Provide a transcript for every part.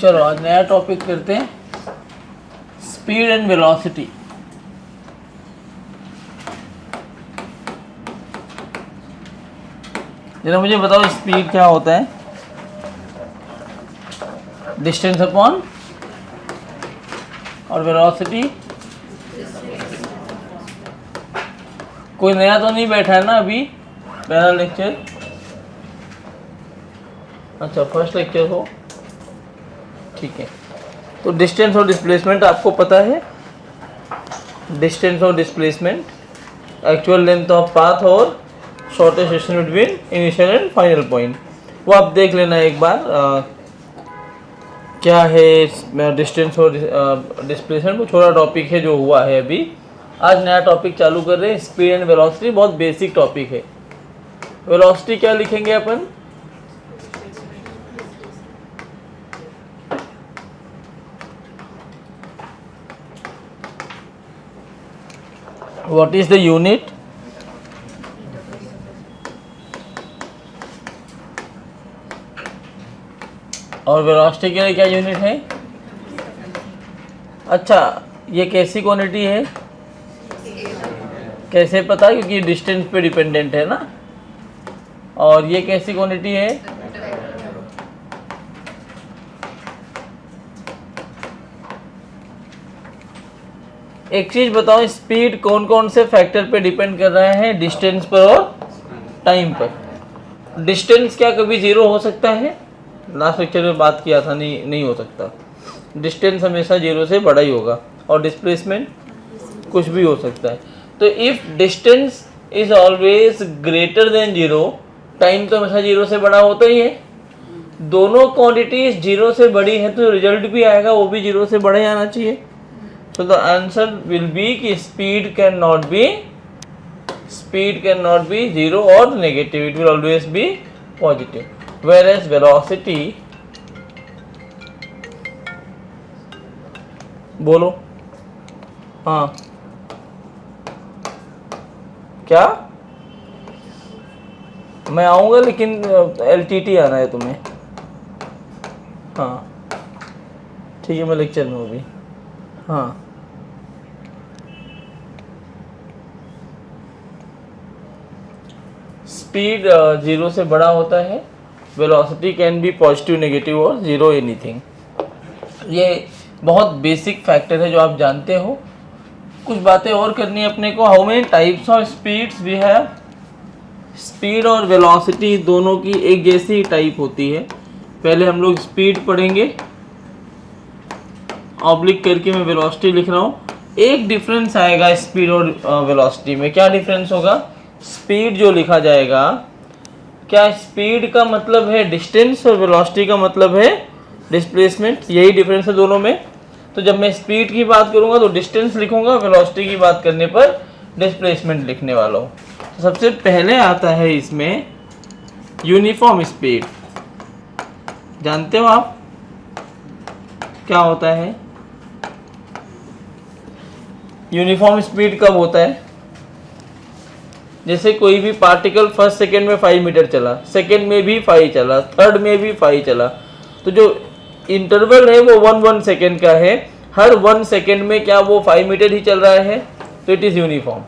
चलो आज नया टॉपिक करते हैं, स्पीड एंड वेलोसिटी। जरा मुझे बताओ स्पीड क्या होता है? डिस्टेंस अपॉन, और वेलोसिटी कोई नया तो नहीं बैठा है ना अभी? पहला लेक्चर, अच्छा फर्स्ट लेक्चर हो, ठीक है। तो डिस्टेंस और डिस्प्लेसमेंट आपको पता है। डिस्टेंस और displacement, actual length of path और shortest distance between initial and final point, वो आप देख लेना एक बार। क्या है डिस्टेंस और डिस्प्लेसमेंट, वो छोटा टॉपिक है जो हुआ है अभी। आज नया टॉपिक चालू कर रहे हैं, स्पीड एंड वेलोसिटी। बहुत बेसिक टॉपिक है। वेलोसिटी क्या लिखेंगे अपन? What is the unit? और वेलोसिटी के लिए क्या यूनिट है? अच्छा, ये कैसी क्वांटिटी है? कैसे पता? क्योंकि डिस्टेंस पे डिपेंडेंट है ना। और ये कैसी क्वांटिटी है? एक चीज बताओ, स्पीड कौन कौन से फैक्टर पे डिपेंड कर रहे हैं? डिस्टेंस पर और टाइम पर। डिस्टेंस क्या कभी जीरो हो सकता है? लास्ट लेक्चर में बात किया था, नहीं हो सकता। डिस्टेंस हमेशा जीरो से बड़ा ही होगा। और डिस्प्लेसमेंट कुछ भी हो सकता है। तो if distance is always greater than zero, time तो हमेशा जीरो से बड़ा होता ही है। दोनों क्वांटिटीज जीरो से बड़ी है तो रिजल्ट भी आएगा वो भी जीरो से बड़ा ही आना चाहिए। So the answer will be कि speed cannot be zero or negative. It will always be positive. Whereas velocity, बोलो, हाँ क्या? मैं आऊँगा लेकिन LTT आना है तुम्हें। हाँ ठीक है, मैं लेक्चर में हूँ अभी। हाँ स्पीड जीरो से बड़ा होता है। Velocity can be positive, negative और जीरो, एनीथिंग। ये बहुत बेसिक फैक्टर है जो आप जानते हो। कुछ बातें और करनी है अपने को। How many types of speeds we have? Speed और वेलोसिटी दोनों की एक जैसी टाइप होती है। पहले हम लोग स्पीड पढ़ेंगे, ऑब्लिक करके मैं वेलोसिटी लिख रहा हूँ। एक डिफरेंस आएगा स्पीड और वेलोसिटी में। क्या डिफरेंस होगा? स्पीड जो लिखा जाएगा, क्या स्पीड का मतलब है डिस्टेंस और वेलोसिटी का मतलब है डिस्प्लेसमेंट? यही डिफरेंस है दोनों में। तो जब मैं स्पीड की बात करूंगा तो डिस्टेंस लिखूंगा, वेलोसिटी की बात करने पर डिस्प्लेसमेंट लिखने वाला हूँ। तो सबसे पहले आता है इसमें यूनिफॉर्म स्पीड। जानते हो आप क्या होता है? यूनिफॉर्म स्पीड कब होता है? जैसे कोई भी पार्टिकल फर्स्ट सेकेंड में 5 मीटर चला, सेकेंड में भी 5 चला, थर्ड में भी 5 चला, तो जो इंटरवल है वो 1 सेकेंड का है। हर 1 सेकेंड में क्या वो 5 मीटर ही चल रहा है? तो इट इज़ यूनिफॉर्म।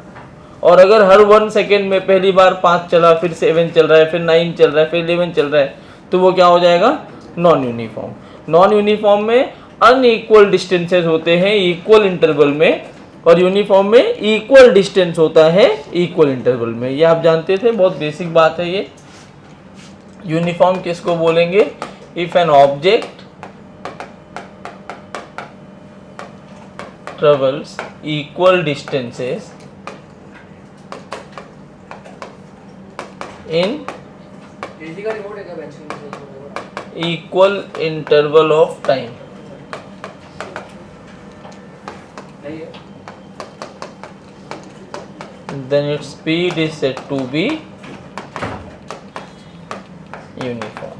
और अगर हर 1 सेकेंड में पहली बार 5 चला, फिर 7 चल रहा है, फिर 9 चल रहा है, फिर 11 चल रहा है, तो वो क्या हो जाएगा? Non uniform. नॉन यूनिफॉर्म में अनइक्वल डिस्टेंसेज होते हैं इक्वल इंटरवल में, और यूनिफॉर्म में इक्वल डिस्टेंस होता है इक्वल इंटरवल में। ये आप जानते थे, बहुत बेसिक बात है ये। यूनिफॉर्म किसको बोलेंगे? If an object travels equal distances in equal interval of time, then its speed is said to be uniform.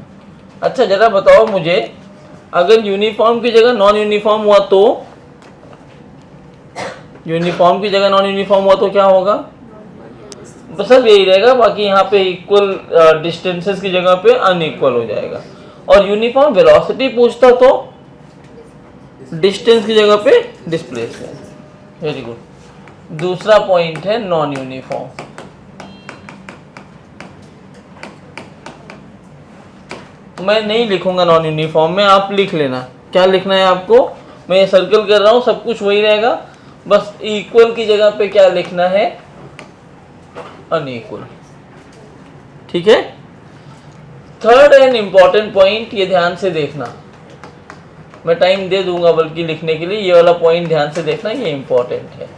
अच्छा जरा बताओ मुझे, अगर यूनिफॉर्म की जगह नॉन यूनिफॉर्म हुआ तो? यूनिफॉर्म की जगह नॉन यूनिफॉर्म हुआ तो क्या होगा? तो सब यही रहेगा, बाकी यहाँ पे इक्वल डिस्टेंसेस की जगह पे अनइक्वल हो जाएगा। और यूनिफॉर्म वेलोसिटी पूछता तो डिस्टेंस की जगह पे डिस्प्लेसमेंट। Very good. दूसरा पॉइंट है नॉन यूनिफॉर्म। मैं नहीं लिखूंगा नॉन यूनिफॉर्म में, आप लिख लेना। क्या लिखना है आपको, मैं ये सर्कल कर रहा हूँ, सब कुछ वही रहेगा, बस इक्वल की जगह पे क्या लिखना है, अनइक्वल। ठीक है। थर्ड एंड इंपॉर्टेंट पॉइंट, ये ध्यान से देखना, मैं टाइम दे दूंगा बल्कि लिखने के लिए, ये वाला पॉइंट ध्यान से देखना, ये इंपॉर्टेंट है।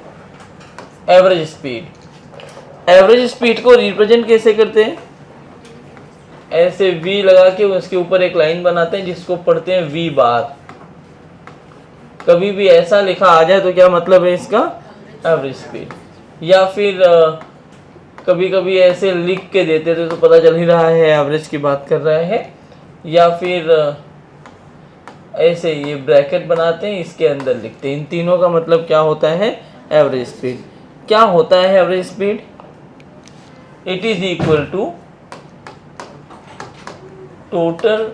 Average speed. एवरेज स्पीड को रिप्रेजेंट कैसे करते हैं, ऐसे V लगा के उसके ऊपर एक लाइन बनाते हैं जिसको पढ़ते हैं V बार। कभी भी ऐसा लिखा आ जाए तो क्या मतलब है इसका, एवरेज स्पीड। या फिर कभी कभी ऐसे लिख के देते थे तो पता चल ही रहा है एवरेज की बात कर रहे हैं। या फिर ऐसे ये ब्रैकेट बनाते हैं, इसके अंदर लिखते हैं। इन तीनों का मतलब क्या होता है, एवरेज स्पीड। क्या होता है average speed, it is equal to total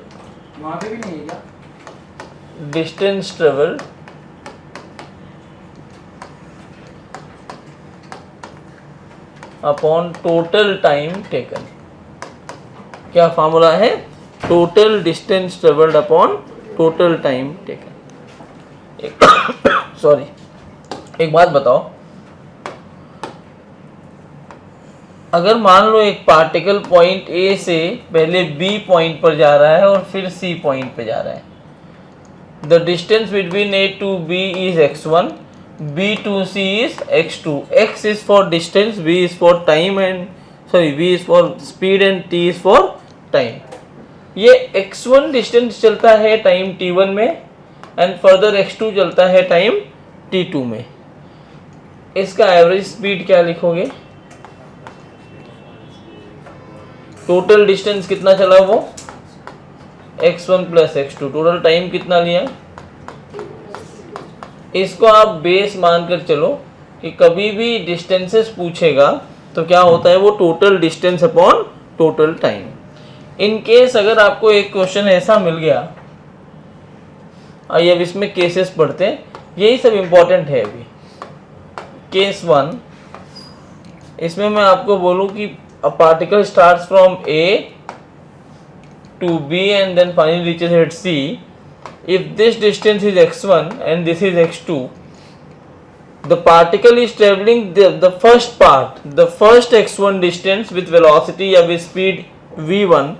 distance travelled upon total time taken. क्या फॉर्मूला है, total distance travelled upon total time taken. Sorry, एक बात बताओ, अगर मान लो एक पार्टिकल पॉइंट ए से पहले बी पॉइंट पर जा रहा है और फिर सी पॉइंट पे जा रहा है, the distance between A to B is x1, b to c is x2. x is for distance, b is for time and v is for speed and t is for time. ये x1 distance चलता है time t1 में and further x2 चलता है time t2 में। इसका average speed क्या लिखोगे, टोटल डिस्टेंस कितना चला वो x1 plus x2, total time कितना लिया, इसको आप बेस मानकर चलो कि कभी भी डिस्टेंसेस पूछेगा तो क्या होता है वो total distance upon total time. In case अगर आपको एक क्वेश्चन ऐसा मिल गया, आइए अब इसमें केसेस पढ़ते हैं, यही सब इम्पोर्टेंट है। अभी केस 1, इसमें मैं आपको बोलूं कि a particle starts from A to B and then finally reaches at C. If this distance is x1 and this is x2, the particle is traveling the first part, the first x1 distance with velocity या with speed v1,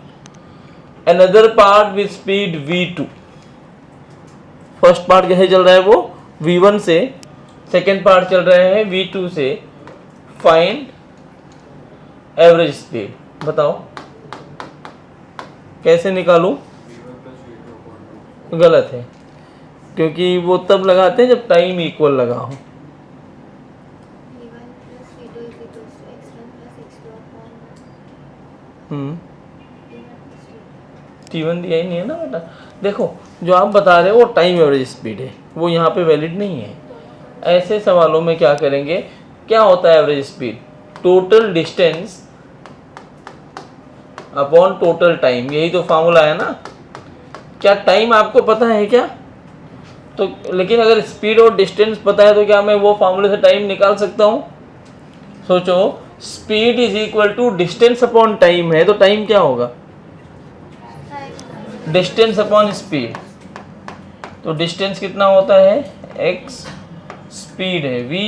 another part with speed v2. First part कैसे चल रहा है वो v1 से, second part चल रहा है v2 से। फाइंड एवरेज स्पीड, बताओ कैसे निकालूं, गलत है क्योंकि वो तब लगाते हैं जब टाइम इक्वल लगा हो। T1 दिया ही नहीं है ना बेटा। देखो जो आप बता रहे हो वो टाइम एवरेज स्पीड है, वो यहाँ पे वैलिड नहीं है। ऐसे सवालों में क्या करेंगे, क्या होता है average speed, total distance upon total time, यही तो फॉर्मूला है ना। क्या टाइम आपको पता है क्या, तो लेकिन अगर स्पीड और डिस्टेंस पता है तो क्या मैं वो फॉर्मूले से टाइम निकाल सकता हूँ। सोचो, speed is equal to distance upon time है तो टाइम क्या होगा, डिस्टेंस अपॉन स्पीड। तो डिस्टेंस कितना होता है x, स्पीड है v।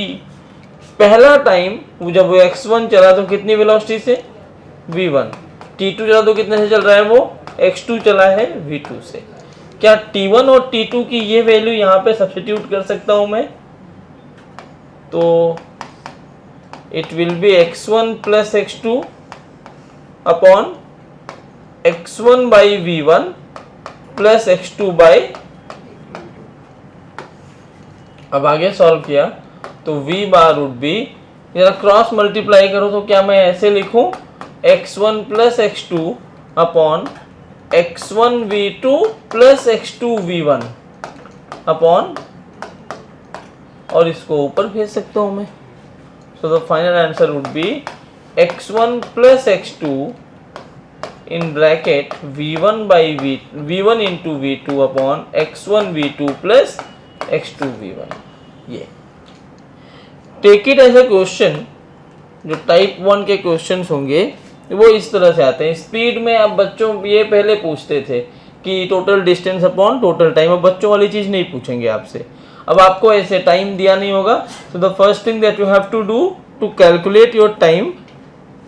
पहला टाइम जब वो x1 चला तो कितनी वेलोसिटी से, v1। t2 चला तो कितने से चल रहा है वो, x2 चला है v2 से। क्या t1 और t2 की ये वैल्यू यहाँ पे सब्स्टिट्यूट कर सकता हूँ मैं, तो it will be x1 plus x2 upon x1 by v1 plus x2 by, अब आगे सॉल्व किया तो v बार वुड बी, जरा क्रॉस मल्टीप्लाई करो तो क्या मैं ऐसे लिखूं, x1 plus x2 upon x1 v2 plus x2 v1 upon, और इसको ऊपर भेज सकता हूं मैं। So the final answer would be x1 plus x2 in bracket v1 by v1 into v2 upon x1 v2 plus x2 v1। ये take it as a question. जो type 1 के क्वेश्चंस होंगे वो इस तरह से आते हैं। स्पीड में अब बच्चों ये पहले पूछते थे कि total distance upon total time, अब बच्चों वाली चीज़ नहीं पूछेंगे आपसे। अब आपको ऐसे टाइम दिया नहीं होगा, तो the first thing that you have to do to calculate your time,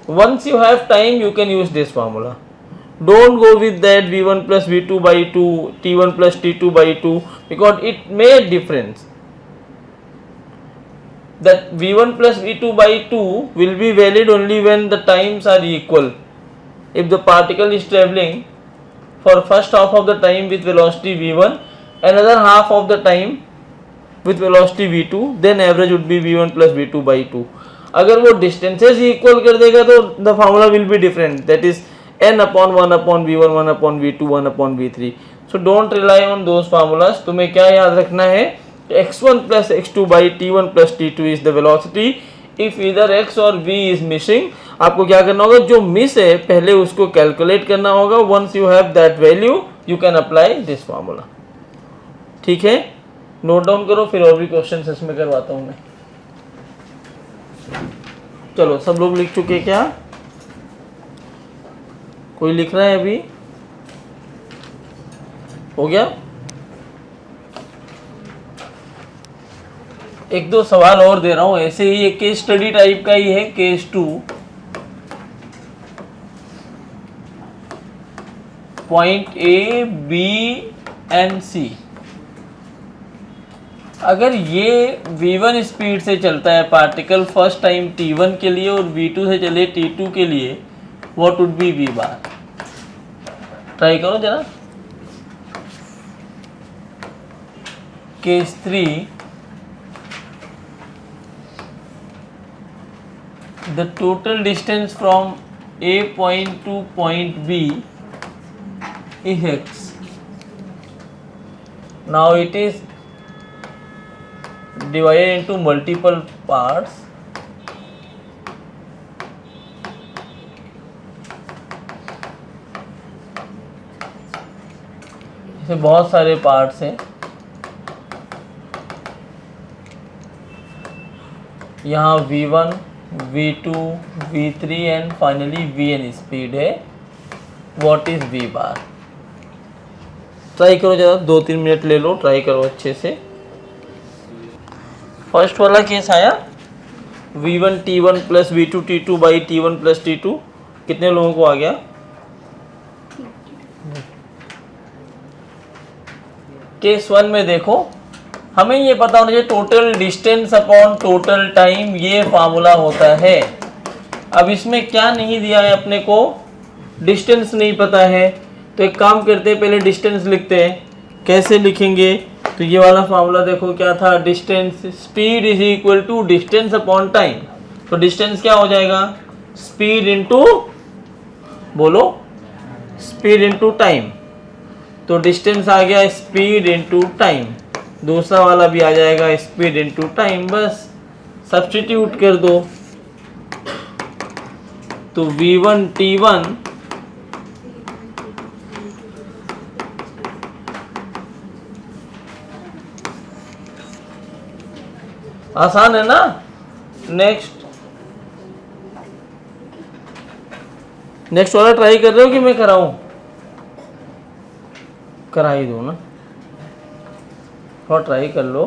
once you have time you can use this formula. Don't go with that v1 plus v2 by 2, t1 plus t2 by 2, because it made difference. That v1 plus v2 by 2 will be valid only when the times are equal. If the particle is traveling for first half of the time with velocity v1, another half of the time with velocity v2, then average would be v1 plus v2 by 2. अगर वो distances ही equal कर देगा तो the formula will be different, that is n upon 1 upon v1, 1 upon v2, 1 upon v3. So don't rely on those formulas. तुम्हें क्या याद रखना है, x1 plus x2 by t1 plus t2 is the velocity. If इधर x और v is missing, आपको क्या करना होगा, जो मिस है पहले उसको कैलकुलेट करना होगा. Once you have that value you can apply this formula. ठीक है, नोट डाउन करो, फिर और भी क्वेश्चन इसमें करवाता हूं मैं. चलो, सब लोग लिख चुके क्या? कोई लिख रहा है अभी? हो गया? एक दो सवाल और दे रहा हूं ऐसे ही, एक केस स्टडी टाइप का ही है. Case 2, point A B and C. अगर ये v1 स्पीड से चलता है पार्टिकल फर्स्ट टाइम t1 के लिए और v2 से चले t2 के लिए, what would be v bar? Try करो जरा. Case 3, the total distance from a point to point B is x. Now it is divided into multiple parts. इसे बहुत सारे पार्ट्स हैं. यहाँ v1, v2, v3 and finally vn speed है. What is v bar? Try करो जरा, 2-3 minute ले लो, try करो अच्छे से. फर्स्ट वाला केस आया v1 t1 plus v2 t2 by t1 plus t2. कितने लोगों को आ गया? केस 1 में देखो, हमें ये पता होना चाहिए total distance upon total time, ये फार्मूला होता है. अब इसमें क्या नहीं दिया है अपने को, डिस्टेंस नहीं पता है, तो एक काम करते हैं, पहले डिस्टेंस लिखते हैं. कैसे लिखेंगे? तो ये वाला फार्मूला देखो क्या था, distance speed is equal to distance upon time. तो डिस्टेंस क्या हो जाएगा, स्पीड इनटू, बोलो, स्पीड इनटू टाइम. तो डिस्टेंस आ गया स्पीड इनटू टाइम. दूसरा वाला भी आ जाएगा स्पीड इनटू टाइम. बस सब्स्टिट्यूट कर दो. तो v1 t1 आसान है ना. नेक्स्ट वाला ट्राई कर रहे हो कि मैं कराऊं? करा ही दो ना, थोड़ा ट्राई कर लो.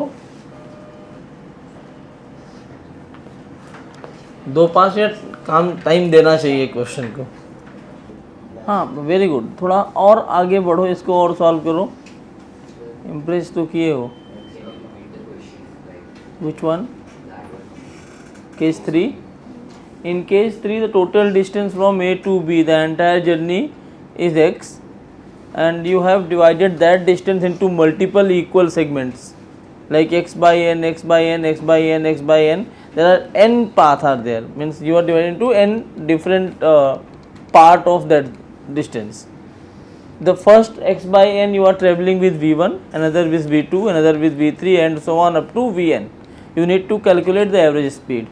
2-5 मिनट काम टाइम देना चाहिए क्वेश्चन को. हाँ, वेरी गुड. थोड़ा और आगे बढ़ो, इसको और सॉल्व करो. इम्प्रेस तो किए हो. Which one? Case 3. In case 3, the total distance from A to B, the entire journey is x, and you have divided that distance into multiple equal segments, like x by n, x by n, x by n, x by n. There are n paths are there. Means you are divided into n different part of that distance. The first x by n you are traveling with v1, another with v2, another with v3, and so on up to vn. You need to calculate the average speed.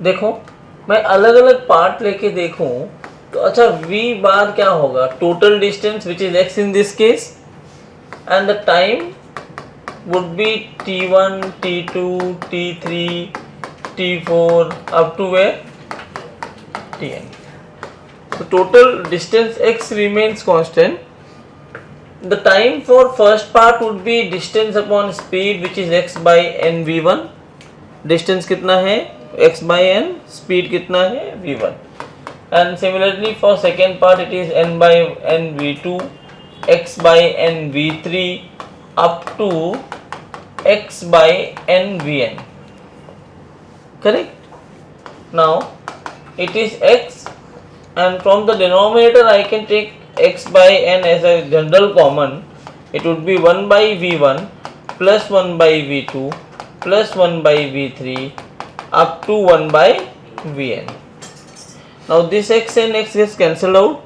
देखो, मैं अलग अलग part लेके देखूं तो अच्छा v बार क्या होगा, total distance which is x in this case, and the time would be t1, t2, t3, t4 up to where tn. The total distance x remains constant. The time for first part would be distance upon speed, which is x by n v1. Distance कितना है x by n, speed कितना है v1. And similarly for second part it is n by n v2, x by n v3 up to x by n vn. Correct? Now it is x, and from the denominator I can take x by n as a general common. It would be 1 by v1 plus 1 by v2 plus 1 by v3 up to 1 by vn. Now this x and x gets cancelled out.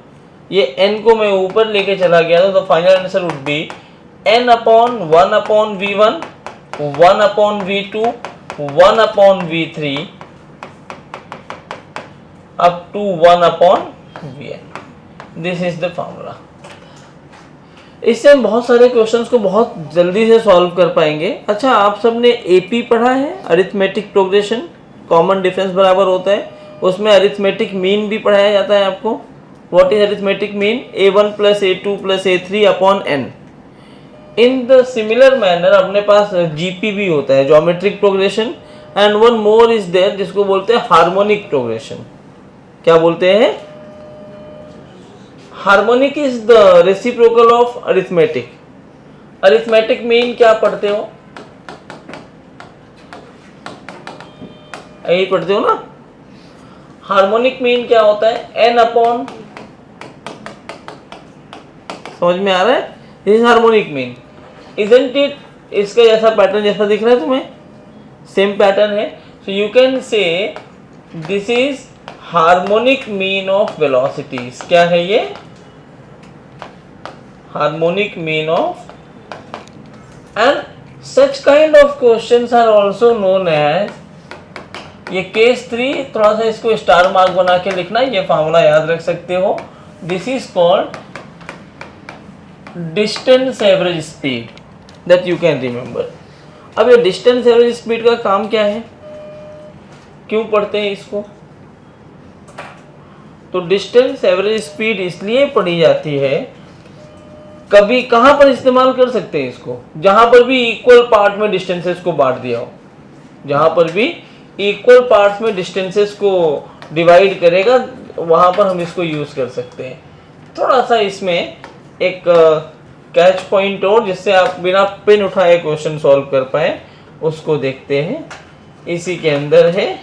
ये n को मैं ऊपर लेके चला गया तो the final answer would be n upon 1 upon v1, 1 upon v2, 1 upon v3 up to 1 upon vn. This is the formula. इससे हम बहुत सारे क्वेश्चंस को बहुत जल्दी से सॉल्व कर पाएंगे. अच्छा, आप सबने एपी पढ़ा है, अरिथमेटिक प्रोग्रेशन, कॉमन डिफरेंस बराबर होता है, उसमें अरिथमेटिक मीन भी पढ़ाया जाता है आपको. What is arithmetic mean? a1 plus a2 plus a3 upon n. In the similar manner अपने पास जीपी भी होता है, geometric progression, and one more is there जिसको बोलते हैं हार्मोनिक प्रोग्रेशन. क्या बोलते हैं? Harmonic is the reciprocal of arithmetic. Arithmetic mean क्या पढ़ते हो? यही पढ़ते हो ना. हार्मोनिक मीन क्या होता है? n अपॉन, समझ में आ रहा है? This is harmonic mean. Isn't it? इसका जैसा पैटर्न जैसा दिख रहा है तुम्हें, सेम पैटर्न है. So you can say this is harmonic mean of velocities. क्या है ये? Harmonic mean of. And such kind of questions are also known as, ये केस 3, थोड़ा सा इसको स्टार मार्क बना के लिखना, ये फार्मूला याद रख सकते हो. This is called distance average speed, that you can remember. अब ये डिस्टेंस एवरेज स्पीड का काम क्या है, क्यों पढ़ते हैं इसको? तो डिस्टेंस एवरेज स्पीड इसलिए पढ़ी जाती है, कभी कहां पर इस्तेमाल कर सकते हैं इसको? जहां पर भी इक्वल पार्ट में डिस्टेंसेस को बांट दिया हो, जहां पर भी इक्वल पार्ट्स में डिस्टेंसेस को डिवाइड करेगा, वहां पर हम इसको यूज कर सकते हैं. थोड़ा सा इसमें एक कैच पॉइंट और, जिससे आप बिना पेन उठाए क्वेश्चन सॉल्व कर पाए, उसको देखते हैं. इसी के अंदर है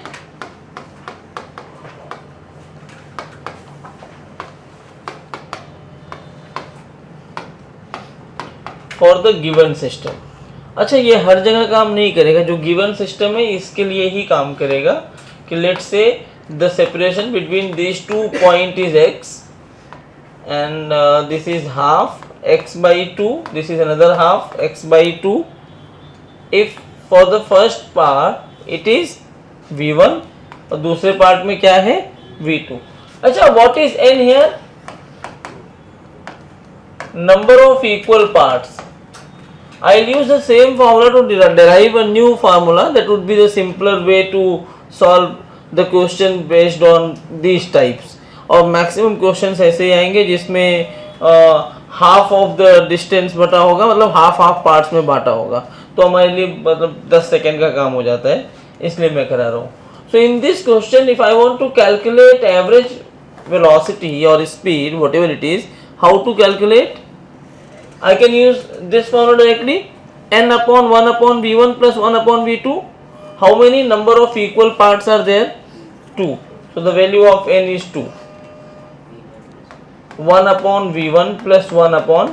फॉर द गिवन सिस्टम. अच्छा, ये हर जगह काम नहीं करेगा. जो गिवन सिस्टम है इसके लिए ही काम करेगा कि let's say the separation between this two point is x and this is half x by 2, this is another half x by 2. if for the first part it is v1 और दूसरे part में क्या है? v2. अच्छा, what is n here? Number of equal parts. I'll use the same formula to derive a new formula. That would be the simpler way to solve the question based on these types. और maximum questions ऐसे ही आएंगे जिसमें half of the distance बटा होगा, मतलब half parts में बांटा होगा, तो हमारे लिए मतलब 10 सेकेंड का काम हो जाता है, इसलिए मैं करा रहा हूँ. So in this question if I want to calculate average velocity और speed whatever it is, how to calculate? I can use this formula directly. n upon 1 upon v1 plus 1 upon v2. how many number of equal parts are there? 2. so the value of n is 2. 1 upon v1 plus 1 upon,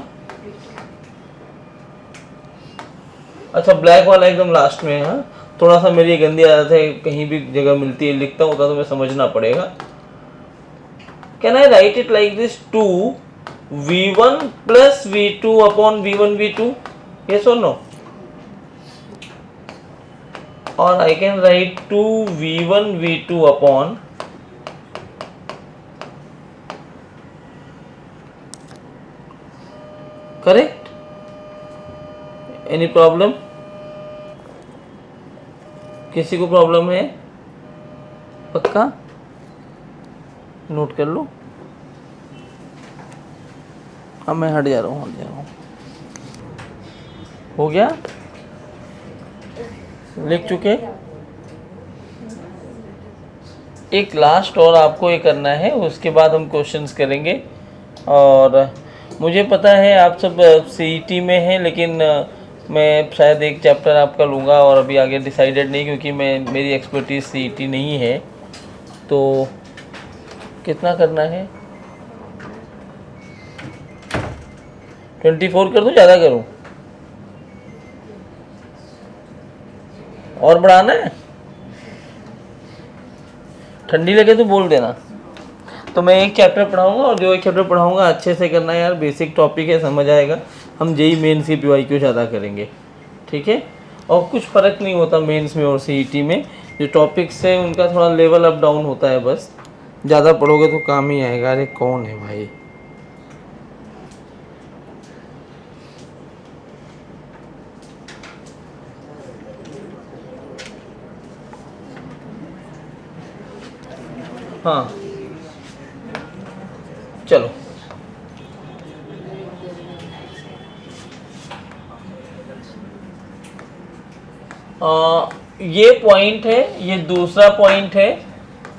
अच्छा black वाला एकदम last में है. थोड़ा सा मेरी गंदी आदत है, कहीं भी जगह मिलती है लिखता होता तो मैं समझना पड़ेगा. Can I right it like this? 2 v1 plus v2 upon v1 v2. yes or no? or I can write 2 v1 v2 upon correct any problem? किसी को प्रॉब्लम है? पक्का नोट कर लो। अब मैं हट जा रहा हूँ। हो गया? लिख चुके? एक लास्ट और आपको ये करना है, उसके बाद हम क्वेश्चंस करेंगे। और मुझे पता है आप सब सीईटी में हैं, लेकिन मैं शायद एक चैप्टर आपका लूँगा और अभी आगे डिसाइडेड नहीं, क्योंकि मेरी एक्सपर्टीज सीईटी नहीं है। तो कितना करना है? 24 कर दूँ, ज़्यादा करूँ और बढ़ाना है? ठंडी लगे तो बोल देना। तो मैं एक चैप्टर पढ़ाऊंगा, और जो एक चैप्टर पढ़ाऊंगा अच्छे से करना है यार, बेसिक टॉपिक है, समझ आएगा। हम जेई मेंस की पीवाईक्यू ज़्यादा करेंगे, ठीक है? और कुछ फ़र्क नहीं होता मेंस में और सीईटी में, जो टॉपिक्स है उनका थोड़ा लेवल अप डाउन होता है बस। ज़्यादा पढ़ोगे तो काम ही आएगा। अरे कौन है भाई? हाँ चलो, ये पॉइंट है, ये दूसरा पॉइंट है।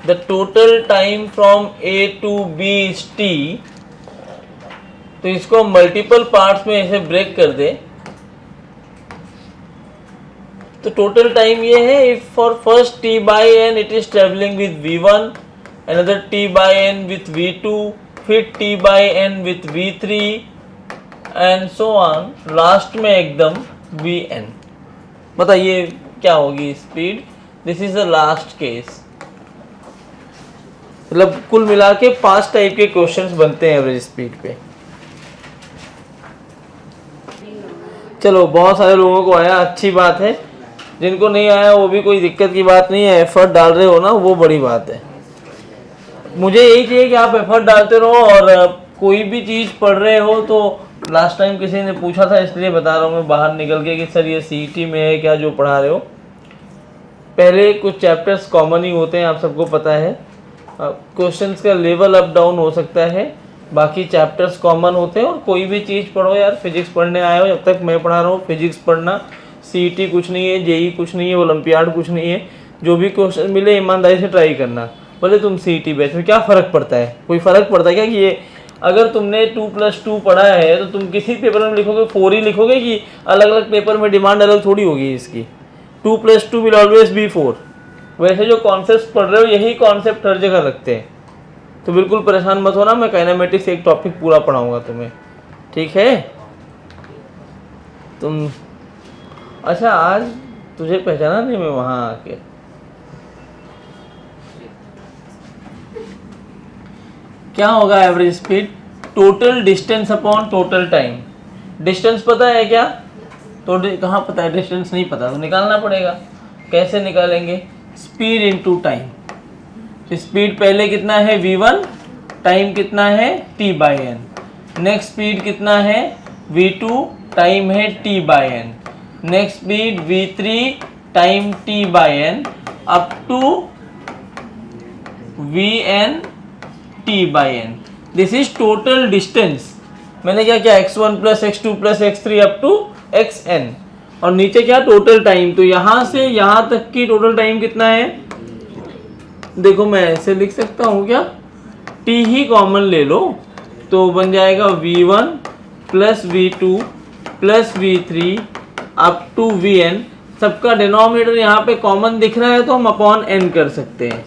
The total time from A to B is T. तो इसको मल्टीपल पार्ट्स में ऐसे ब्रेक कर दे तो टोटल टाइम ये है, if for first T by N it is travelling with v1, another T by N with v2, फिर T by N with v3 and so on, last में एकदम vn। बताइए क्या होगी speed? This is the last case. मतलब कुल मिला के 5 टाइप के क्वेश्चंस बनते हैं एवरेज स्पीड पे। चलो, बहुत सारे लोगों को आया, अच्छी बात है। जिनको नहीं आया वो भी कोई दिक्कत की बात नहीं है, एफर्ट डाल रहे हो ना, वो बड़ी बात है। मुझे यही चाहिए कि आप एफर्ट डालते रहो, और कोई भी चीज़ पढ़ रहे हो तो लास्ट टाइम किसी ने पूछा था, इसलिए बता रहा हूँ मैं बाहर निकल के कि सर ये सीईटी में है क्या जो पढ़ा रहे हो। पहले कुछ चैप्टर्स कॉमन ही होते हैं, आप सबको पता है। क्वेश्चंस का लेवल अप डाउन हो सकता है, बाकी चैप्टर्स कॉमन होते हैं। और कोई भी चीज़ पढ़ो यार, फिजिक्स पढ़ने आए हो, जब तक मैं पढ़ा रहा हूँ फिजिक्स पढ़ना। सीईटी कुछ नहीं है, जेई कुछ नहीं है, ओलंपियाड कुछ नहीं है। जो भी क्वेश्चन मिले ईमानदारी से ट्राई करना, भले तुम सीईटी बैच में। क्या फ़र्क पड़ता है? कोई फ़र्क पड़ता है क्या? कि ये अगर तुमने 2+2 पढ़ा है तो तुम किसी पेपर में लिखोगे 4 ही लिखोगे, कि अलग अलग पेपर में डिमांड अलग थोड़ी होगी इसकी। 2+2 विल ऑलवेज बी 4। वैसे जो कॉन्सेप्ट पढ़ रहे हो यही कॉन्सेप्ट हर जगह लगते हैं, तो बिल्कुल परेशान मत होना। मैं काइनेमेटिक्स एक टॉपिक पूरा पढ़ाऊंगा तुम्हें, ठीक है? तुम अच्छा, आज तुझे पहचाना नहीं मैं वहाँ आके? क्या होगा average speed? Total distance upon total time. Distance पता है क्या? तो कहाँ पता है? डिस्टेंस नहीं पता तो निकालना पड़ेगा। कैसे निकालेंगे? Speed into time. स्पीड पहले कितना है? v1, टाइम कितना है? t by N. Next speed कितना है? v2, टाइम है t by N. Next speed v3, time t by N, up to vn t by N. This is total distance. मैंने क्या किया? x1 plus x2 plus x3 up to xn। और नीचे क्या? Total time. तो यहां से यहां तक की टोटल टाइम कितना है? देखो मैं ऐसे लिख सकता हूं क्या? t ही कॉमन ले लो तो बन जाएगा v1 plus v2 plus v3 up to vn। सबका डिनोमिनेटर यहाँ पे कॉमन दिख रहा है तो हम अपॉन n कर सकते हैं।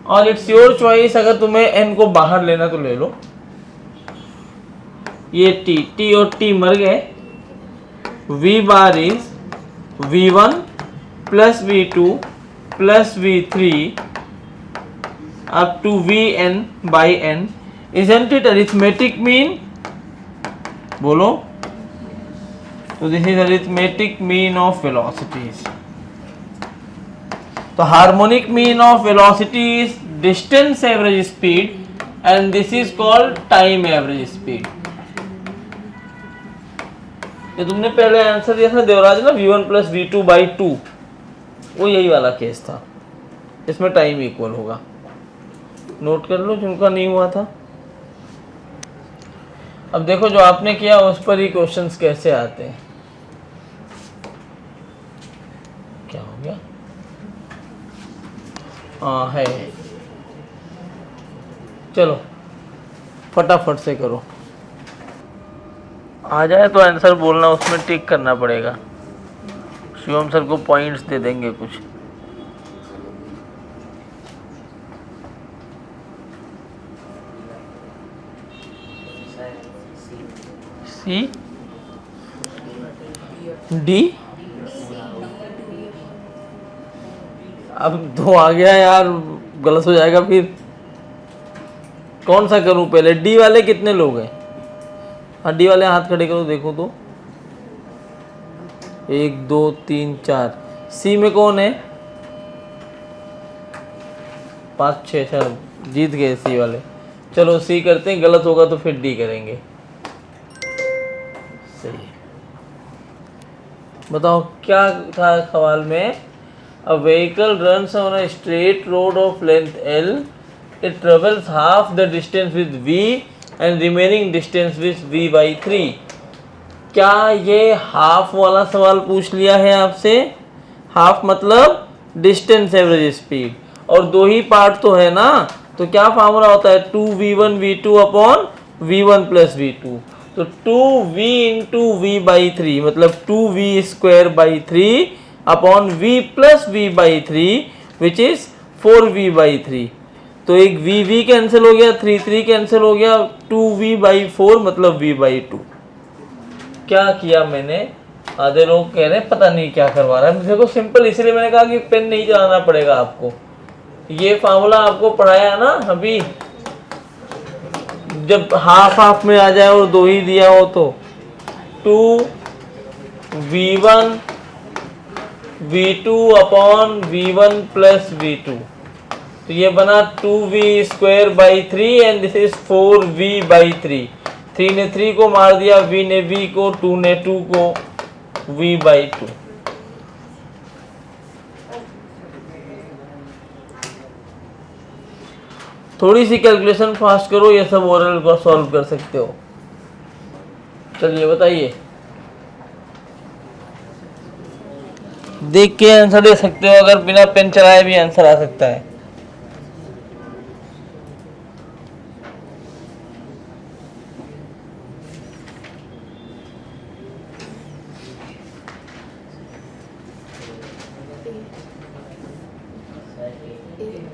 और इट्स योर चॉइस, अगर तुम्हें n को बाहर लेना तो ले लो। ये t और t मर गए। v bar is v1 plus v2 plus v3 up to vn by n। isn't it arithmetic mean? बोलो। तो this is arithmetic mean of velocities। तो harmonic mean of velocity is distance average speed, and this is called time average speed. जो तुमने पहले answer दिया था देवराज ना, v1 plus v2/2, वो यही वाला केस था। इसमें टाइम इक्वल होगा, नोट कर लो जिनका नहीं हुआ था। अब देखो जो आपने किया उस पर ही क्वेश्चंस कैसे आते हैं। क्या हो गया? हाँ है, चलो फटाफट से करो, आ जाए तो आंसर बोलना, उसमें टिक करना पड़ेगा। शिवम सर को पॉइंट्स दे देंगे कुछ। सी डी, अब 2 आ गया यार, गलत हो जाएगा फिर। कौन सा करूं पहले? डी वाले कितने लोग हैं? हाँ डी वाले हाथ खड़े करो, देखो तो 1 2 3 4। सी में कौन है? 5 6 7, जीत गए सी वाले। चलो सी करते हैं, गलत होगा तो फिर डी करेंगे। सही, बताओ क्या था सवाल में? A vehicle runs on a straight road of length L, it travels half the distance with v and remaining distance with v/3। क्या ये हाफ वाला सवाल पूछ लिया है आपसे? हाफ मतलब डिस्टेंस एवरेज स्पीड, और 2 ही पार्ट तो है ना, तो क्या फॉर्मूला होता है? 2v1 v2 upon v1 plus v2। तो 2v इंटू v/3 मतलब 2v² 3 upon v plus v/3 which is 4v/3। तो एक v कैंसिल हो गया, 3 कैंसिल हो गया, 2v/4 मतलब v/2। क्या किया मैंने? आधे लोग कह रहे हैं पता नहीं क्या करवा रहा है। मुझे को सिंपल, इसलिए मैंने कहा कि पेन नहीं चलाना पड़ेगा आपको। ये फार्मूला आपको पढ़ाया ना अभी, जब हाफ हाफ में आ जाए और 2 ही दिया हो तो 2v1 v2 upon v1 plus v2, तो ये बना 2v² 3 and this is 4v/3। 3 ने 3 को मार दिया, v ने v को, 2 ने 2 को, v/2। थोड़ी सी कैलकुलेशन फास्ट करो, ये सब ओरल को सॉल्व कर सकते हो। चलिए बताइए, देख के आंसर दे सकते हो, अगर बिना पेन चलाए भी आंसर आ सकता है।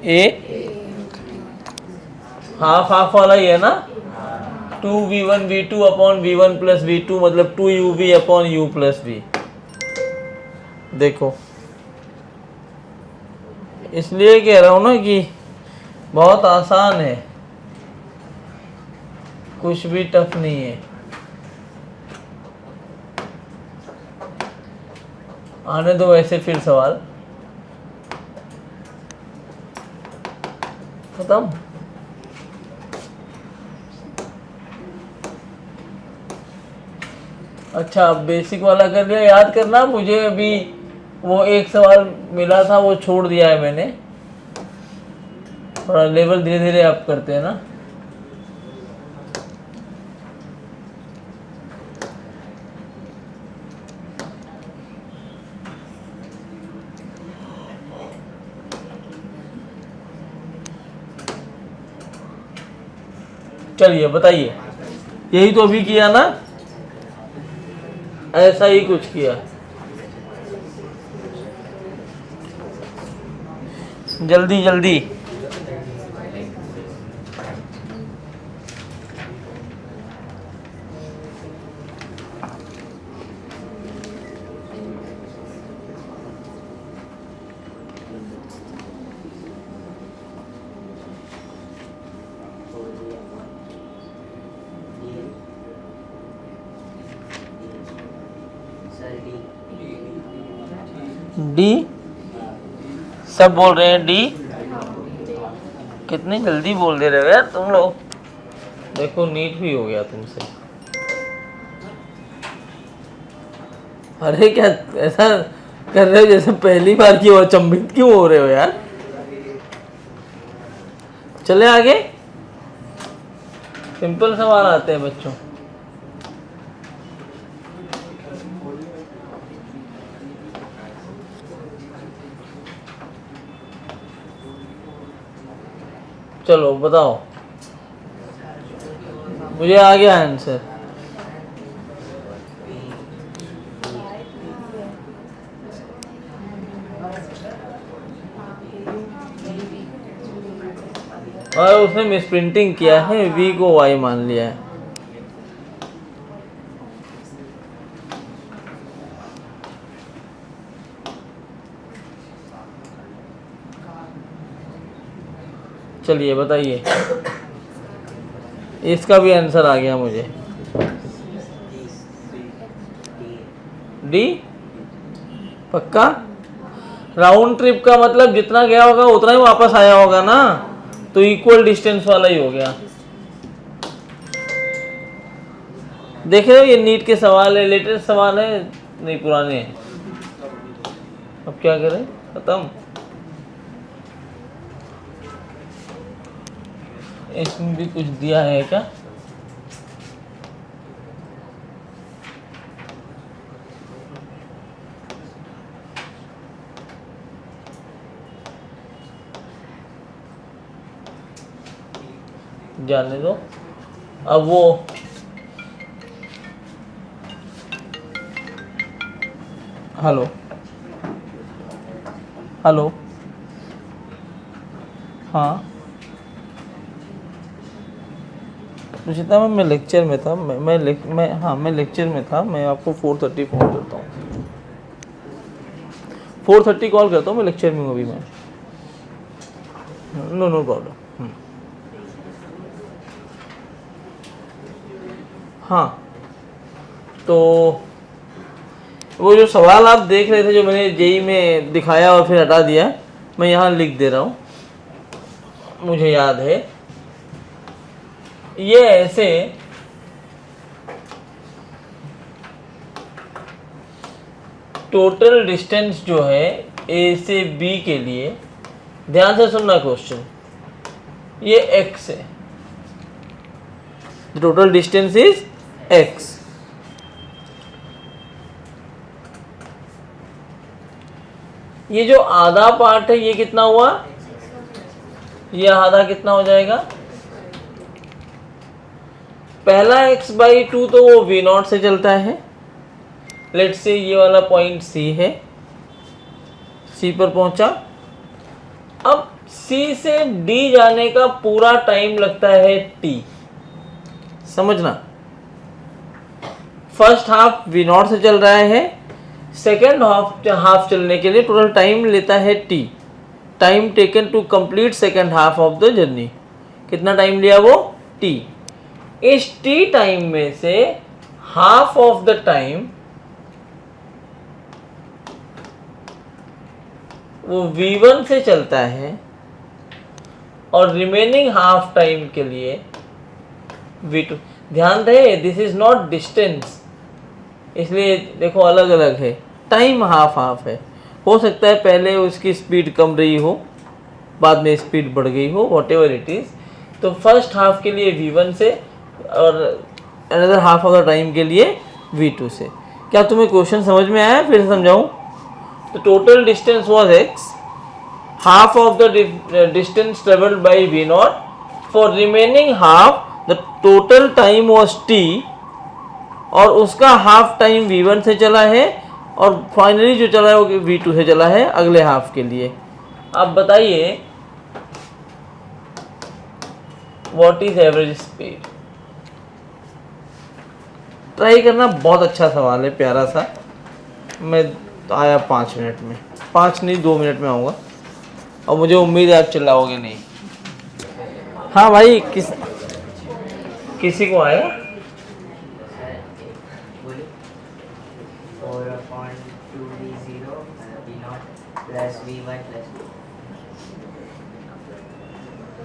ए हाफ हाफ वाला ही है ना, 2v1 v2 upon v1 plus v2 मतलब 2uv upon u plus v। देखो इसलिए कह रहा हूं ना कि बहुत आसान है, कुछ भी टफ नहीं है। आने दो वैसे फिर सवाल खत्म। अच्छा बेसिक वाला कर लिया, याद करना। मुझे अभी वो एक सवाल मिला था, वो छोड़ दिया है मैंने। थोड़ा लेवल धीरे धीरे अप करते हैं ना। चलिए बताइए, यही तो अभी किया ना, ऐसा ही कुछ किया। जल्दी जल्दी। डी, सब बोल रहे हैं डी। कितनी जल्दी बोल दे रहे हो यार तुम लोग। देखो नीट भी हो गया तुमसे। अरे क्या ऐसा कर रहे हो जैसे पहली बार की हो, चंभित क्यों हो रहे हो यार। चले आगे, सिंपल सवाल आते हैं बच्चों। चलो बताओ, मुझे आ गया आंसर। और उसने मिसप्रिंटिंग किया है, वी को वाई मान लिया है। चलिए बताइए, इसका भी आंसर आ गया मुझे। डी पक्का। राउंड ट्रिप का मतलब जितना गया होगा उतना ही वापस आया होगा ना, तो इक्वल डिस्टेंस वाला ही हो गया। देख रहे हो, ये नीट के सवाल है, लेटेस्ट सवाल है, नहीं पुराने हैं। अब क्या करें, खत्म। इसमें भी कुछ दिया है क्या? जाने दो। अब वो हेलो हेलो, हाँ रुचिता मैम, मैं लेक्चर में था, मैं लेक्चर में था। मैं आपको 4:30 फ़ोन करता हूँ, 4:30 कॉल करता हूँ। मैं लेक्चर में हूँ अभी मैं। No problem. हाँ, तो वो जो सवाल आप देख रहे थे, जो मैंने जेई में दिखाया और फिर हटा दिया, मैं यहाँ लिख दे रहा हूँ, मुझे याद है। ये ऐसे टोटल डिस्टेंस जो है ए से बी के लिए, ध्यान से सुनना क्वेश्चन, ये x है, टोटल डिस्टेंस इज x। ये जो आधा पार्ट है ये कितना हुआ, ये आधा कितना हो जाएगा, पहला x/2 तो वो v0 से चलता है। लेट्स से ये वाला पॉइंट C है, C पर पहुंचा। अब C से D जाने का पूरा टाइम लगता है t, समझना। फर्स्ट हाफ v0 से चल रहा है, सेकेंड हाफ चलने के लिए टोटल टाइम लेता है t। Time taken to complete second half of the journey, कितना टाइम लिया वो, t। इस t टाइम में से हाफ ऑफ द टाइम वो v1 से चलता है, और रिमेनिंग हाफ टाइम के लिए v2। ध्यान रहे, दिस इज नॉट डिस्टेंस, इसलिए देखो अलग अलग है, टाइम हाफ हाफ है। हो सकता है पहले उसकी स्पीड कम रही हो, बाद में स्पीड बढ़ गई हो, वॉट एवर इट इज़। तो फर्स्ट हाफ के लिए v1 से और another half of the time के लिए v2 से। क्या तुम्हें क्वेश्चन समझ में आया, फिर समझाऊं? तो total distance was x, half of the distance travelled by v0, for remaining half the total time was t, और उसका हाफ टाइम v1 से चला है, और फाइनली जो चला है वो v2 से चला है अगले हाफ के लिए। अब बताइए what is average speed. Try करना, बहुत अच्छा सवाल है, प्यारा सा। मैं आया 5 मिनट में, 5 नहीं 2 मिनट में आऊँगा, और मुझे उम्मीद है आप चिल्लाओगे नहीं। हाँ भाई, किसी को आया?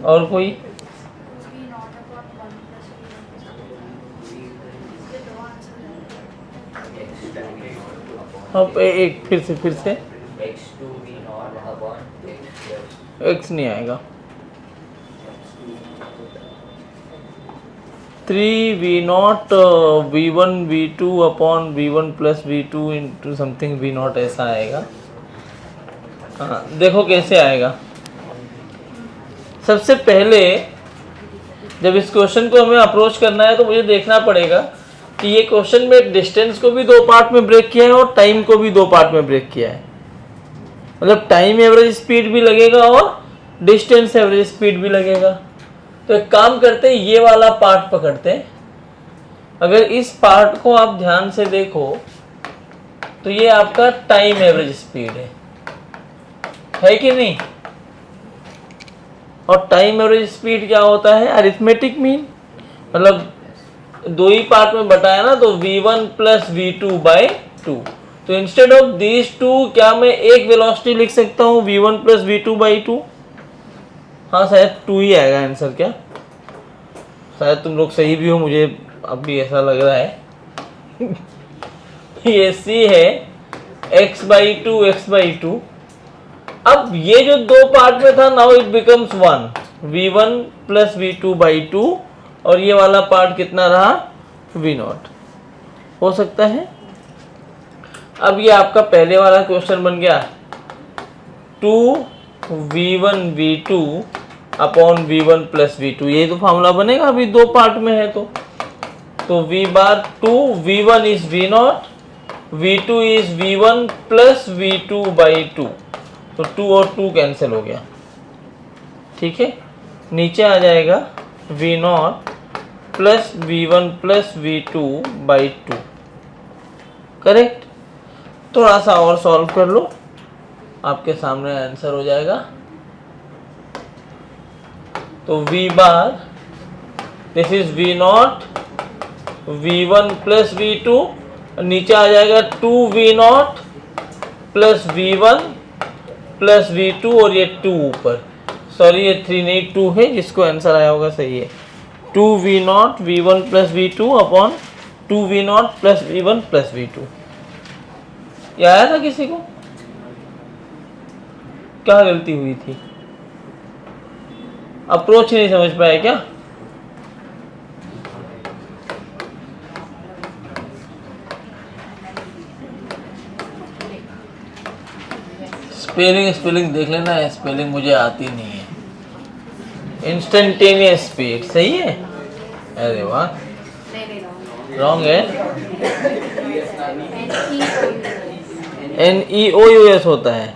और कोई? अब एक फिर से x2 v naught upon x नहीं आएगा, 3v0 v1 v2 upon v1 plus v2 into something v0 ऐसा आएगा। हाँ देखो कैसे आएगा। सबसे पहले जब इस क्वेश्चन को हमें अप्रोच करना है तो मुझे देखना पड़ेगा कि ये क्वेश्चन में डिस्टेंस को भी दो पार्ट में ब्रेक किया है और टाइम को भी दो पार्ट में ब्रेक किया है। मतलब टाइम एवरेज स्पीड भी लगेगा और डिस्टेंस एवरेज स्पीड भी लगेगा। तो एक काम करते हैं, ये वाला पार्ट पकड़ते हैं। अगर इस पार्ट को आप ध्यान से देखो तो ये आपका टाइम एवरेज स्पीड है कि नहीं? और टाइम एवरेज स्पीड क्या होता है? Arithmetic mean. मतलब दो ही पार्ट में बटाया ना, तो v1 प्लस v2 बाई 2। तो इंस्टेड ऑफ दीज टू क्या मैं एक वेलोसिटी लिख सकता हूँ v1 प्लस v2 बाई 2? हाँ शायद 2 ही आएगा आंसर। क्या शायद तुम लोग सही भी हो, मुझे अब भी ऐसा लग रहा है। ये c है x बाई 2 x बाई 2। अब ये जो दो पार्ट में था, now it becomes 1, v1 plus v2 by 2, और ये वाला पार्ट कितना रहा? v0। हो सकता है। अब ये आपका पहले वाला क्वेश्चन बन गया 2v1 v2 upon v1 plus v2। यही तो फॉर्मूला बनेगा, अभी दो पार्ट में है तो v bar 2, v1 is v0, v2 is v1 plus v2 by 2। तो 2 और 2 कैंसिल हो गया। ठीक है, नीचे आ जाएगा v0 plus v1 plus v2 by 2। Correct. थोड़ा सा और सॉल्व कर लो, आपके सामने आंसर हो जाएगा। तो v bar this is v0 v1 plus v2, नीचे आ जाएगा 2v0 plus v1 plus v2, और ये 2 ऊपर, सॉरी ये 3 नहीं 2 है, जिसको आंसर आया होगा सही है। 2v0 v1 plus v2 upon 2v0 plus v1 plus v2। ये आया था किसी को? क्या गलती हुई थी? अप्रोच ही नहीं समझ पाए क्या? स्पेलिंग देख लेना, स्पेलिंग मुझे आती नहीं है। इंस्टेंटेनियस स्पीड सही है। अरे वाह, रॉन्ग है। NEOUS होता है।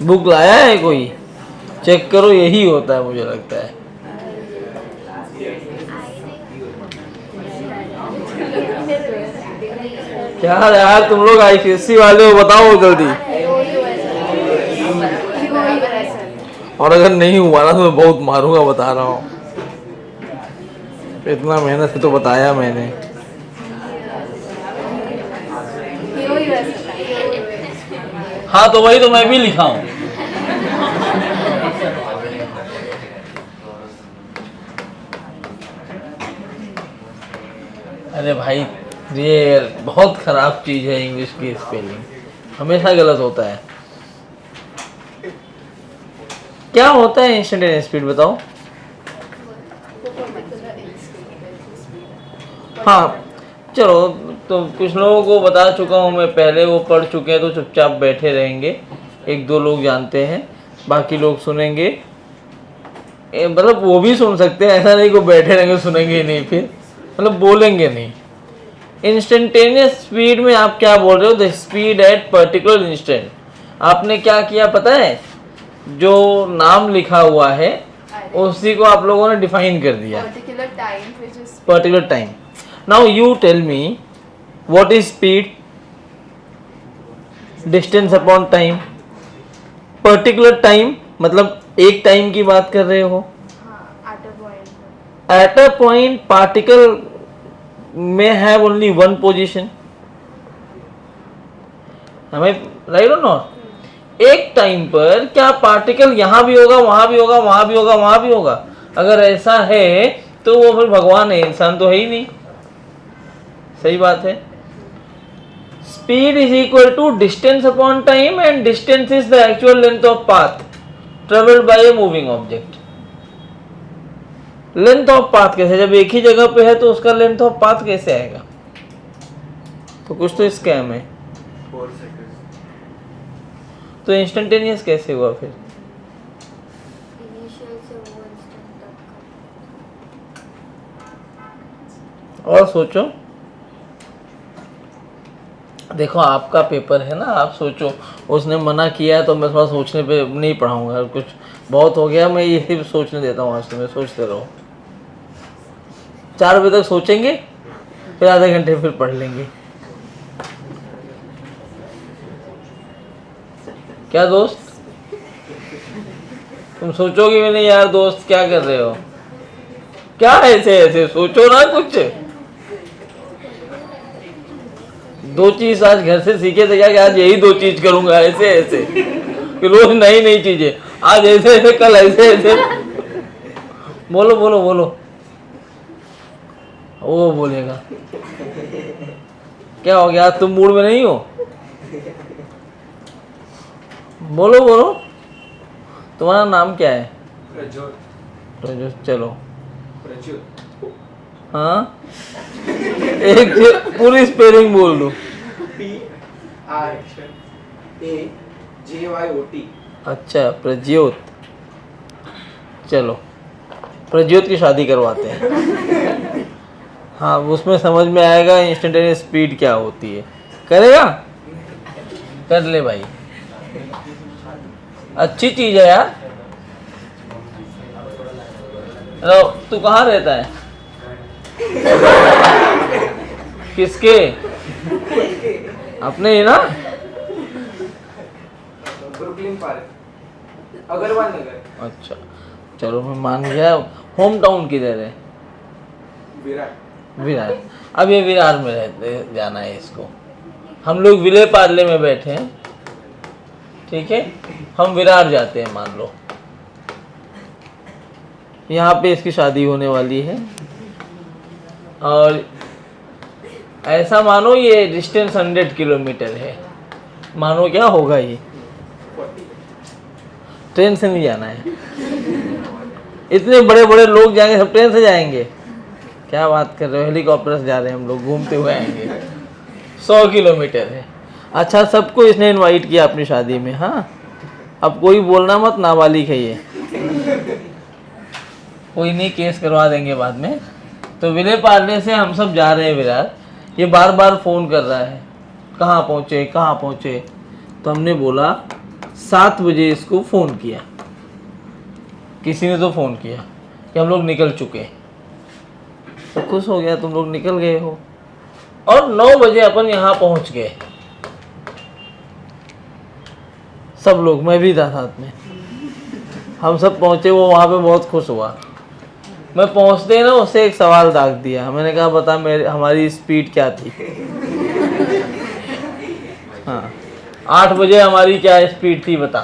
बुक लाया है कोई? चेक करो, यही होता है मुझे लगता है। क्या यार तुम लोग ICSE वाले हो, बताओ जल्दी। और अगर नहीं हुआ ना तो मैं बहुत मारूंगा, बता रहा हूँ। इतना मेहनत से तो बताया मैंने। हाँ तो वही तो मैं भी लिखा हूँ। अरे भाई ये बहुत खराब चीज है, इंग्लिश की स्पेलिंग हमेशा गलत होता है। क्या होता है इंस्टेंटेनियस स्पीड बताओ? हाँ चलो, तो कुछ लोगों को बता चुका हूँ मैं पहले, वो पढ़ चुके हैं तो चुपचाप बैठे रहेंगे। एक दो लोग जानते हैं, बाकी लोग सुनेंगे। मतलब वो भी सुन सकते हैं, ऐसा नहीं को बैठे रहेंगे सुनेंगे नहीं, फिर मतलब बोलेंगे नहीं। इंस्टेंटेनियस स्पीड में आप क्या बोल रहे हो? The speed at particular instant. आपने क्या किया पता है? जो नाम लिखा हुआ है उसी को आप लोगों ने डिफाइन कर दिया, particular time. Now you tell me what is speed? Distance upon time. Particular time मतलब एक टाइम की बात कर रहे हो। एट अ पॉइंट पार्टिकल में हैव ओनली वन पोजीशन। हमें राइट और नॉट? एक टाइम पर क्या पार्टिकल यहां भी होगा, वहां भी होगा, वहां भी होगा, वहां भी होगा? अगर ऐसा है तो वो फिर भगवान है, इंसान तो है ही नहीं। सही बात है। Speed is equal to distance upon time and distance is the actual length of path travelled by a moving object. Length of path कैसे, जब एक ही जगह पे है तो उसका लेंथ ऑफ पाथ कैसे आएगा? तो कुछ तो स्कैम है। 4 seconds। तो इंस्टेंटेनियस कैसे हुआ फिर? इनिशियल से वो इंस्टेंट तक का। और सोचो, देखो आपका पेपर है ना, आप सोचो। उसने मना किया है तो मैं थोड़ा सोचने पे नहीं पढ़ाऊंगा, कुछ बहुत हो गया, मैं यही सोचने देता हूँ। आज तुम्हें सोचते रहो, 4 बजे तक सोचेंगे, फिर आधे घंटे फिर पढ़ लेंगे। क्या दोस्त, तुम सोचोगे भी नहीं यार दोस्त क्या कर रहे हो? क्या ऐसे ऐसे सोचो ना कुछ। 2 चीज आज घर से सीखे थे क्या कि आज यही 2 चीज करूंगा, ऐसे ऐसे कि रोज नई नई चीजें, आज ऐसे ऐसे कल ऐसे ऐसे। बोलो बोलो बोलो, वो बोलेगा। क्या हो गया, आज तुम मूड में नहीं हो? बोलो बोलो, तुम्हारा नाम क्या है? प्रज्वल। तो चलो, प्रज्वल। हाँ एक पूरी स्पेलिंग बोल दो। PRAJYOT। अच्छा, प्रज्योत। चलो, प्रज्योत की शादी करवाते हैं। हाँ, उसमें समझ में आएगा इंस्टेंटेनियस स्पीड क्या होती है। करेगा? कर ले भाई, अच्छी चीज है यार। तू कहाँ रहता है? किसके? अपने ही ना? ब्रुकलिन पार्क, अग्रवाल नगर। अच्छा चलो, मैं मान गया। होम टाउन किधर है? विराट। विरार। अब ये विरार में रहते, जाना है इसको। हम लोग विले पार्ले में बैठे हैं, ठीक है, हम विरार जाते हैं मान लो। यहाँ पे इसकी शादी होने वाली है, और ऐसा मानो ये डिस्टेंस 100 किलोमीटर है। मानो क्या होगा ये? ट्रेन से नहीं जाना है। इतने बड़े बड़े लोग जाएंगे, सब ट्रेन से जाएंगे? क्या बात कर रहे हो, हेलीकॉप्टर से जा रहे हैं हम लोग, घूमते हुए आएंगे। 100 किलोमीटर है। अच्छा, सबको इसने इनवाइट किया अपनी शादी में। हाँ, अब कोई बोलना मत, नाबालिग है ये। कोई नहीं, केस करवा देंगे बाद में। तो विले पार्ले से हम सब जा रहे हैं विरार। ये बार बार फ़ोन कर रहा है, कहाँ पहुँचे कहाँ पहुँचे। तो हमने बोला 7 बजे इसको फ़ोन किया, किसी ने तो फ़ोन किया कि हम लोग निकल चुके। तो खुश हो गया, तुम लोग निकल गए हो। और 9 बजे अपन यहाँ पहुँच गए, सब लोग, मैं भी था साथ में। हम सब पहुँचे, वो वहाँ पे बहुत खुश हुआ। मैं पहुँचते ही ना उससे एक सवाल दाग दिया। मैंने कहा बता हमारी स्पीड क्या थी? हाँ, 8 बजे हमारी क्या स्पीड थी बता।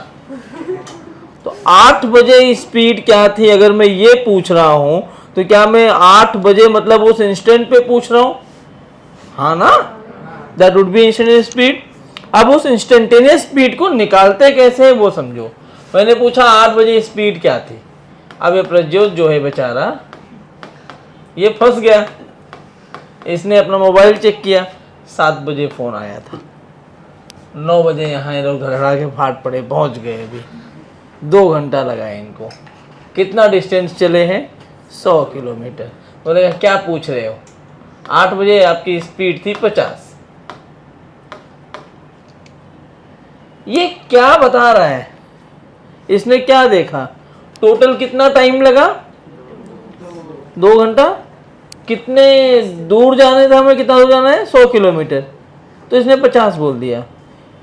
तो 8 बजे स्पीड क्या थी अगर मैं ये पूछ रहा हूँ, तो क्या मैं 8 बजे मतलब उस इंस्टेंट पे पूछ रहा हूँ? हाँ ना, that would be instantaneous speed. अब उस इंस्टेंटेनियस स्पीड को निकालते कैसे है वो समझो। मैंने पूछा 8 बजे स्पीड क्या थी। अब ये प्रज्योत जो है बेचारा, ये फंस गया। इसने अपना मोबाइल चेक किया, 7 बजे फ़ोन आया था। 9 बजे यहाँ ये लोग धड़ाधड़ के फाट पड़े, पहुँच गए। अभी 2 घंटा लगा इनको। कितना डिस्टेंस चले हैं? 100 किलोमीटर। बोलेगा क्या पूछ रहे हो? 8 बजे आपकी स्पीड थी 50। ये क्या बता रहा है? इसने क्या देखा? टोटल कितना टाइम लगा? 2 घंटा। कितने दूर जाने था हमें? कितना दूर जाना है? 100 किलोमीटर। तो इसने 50 बोल दिया।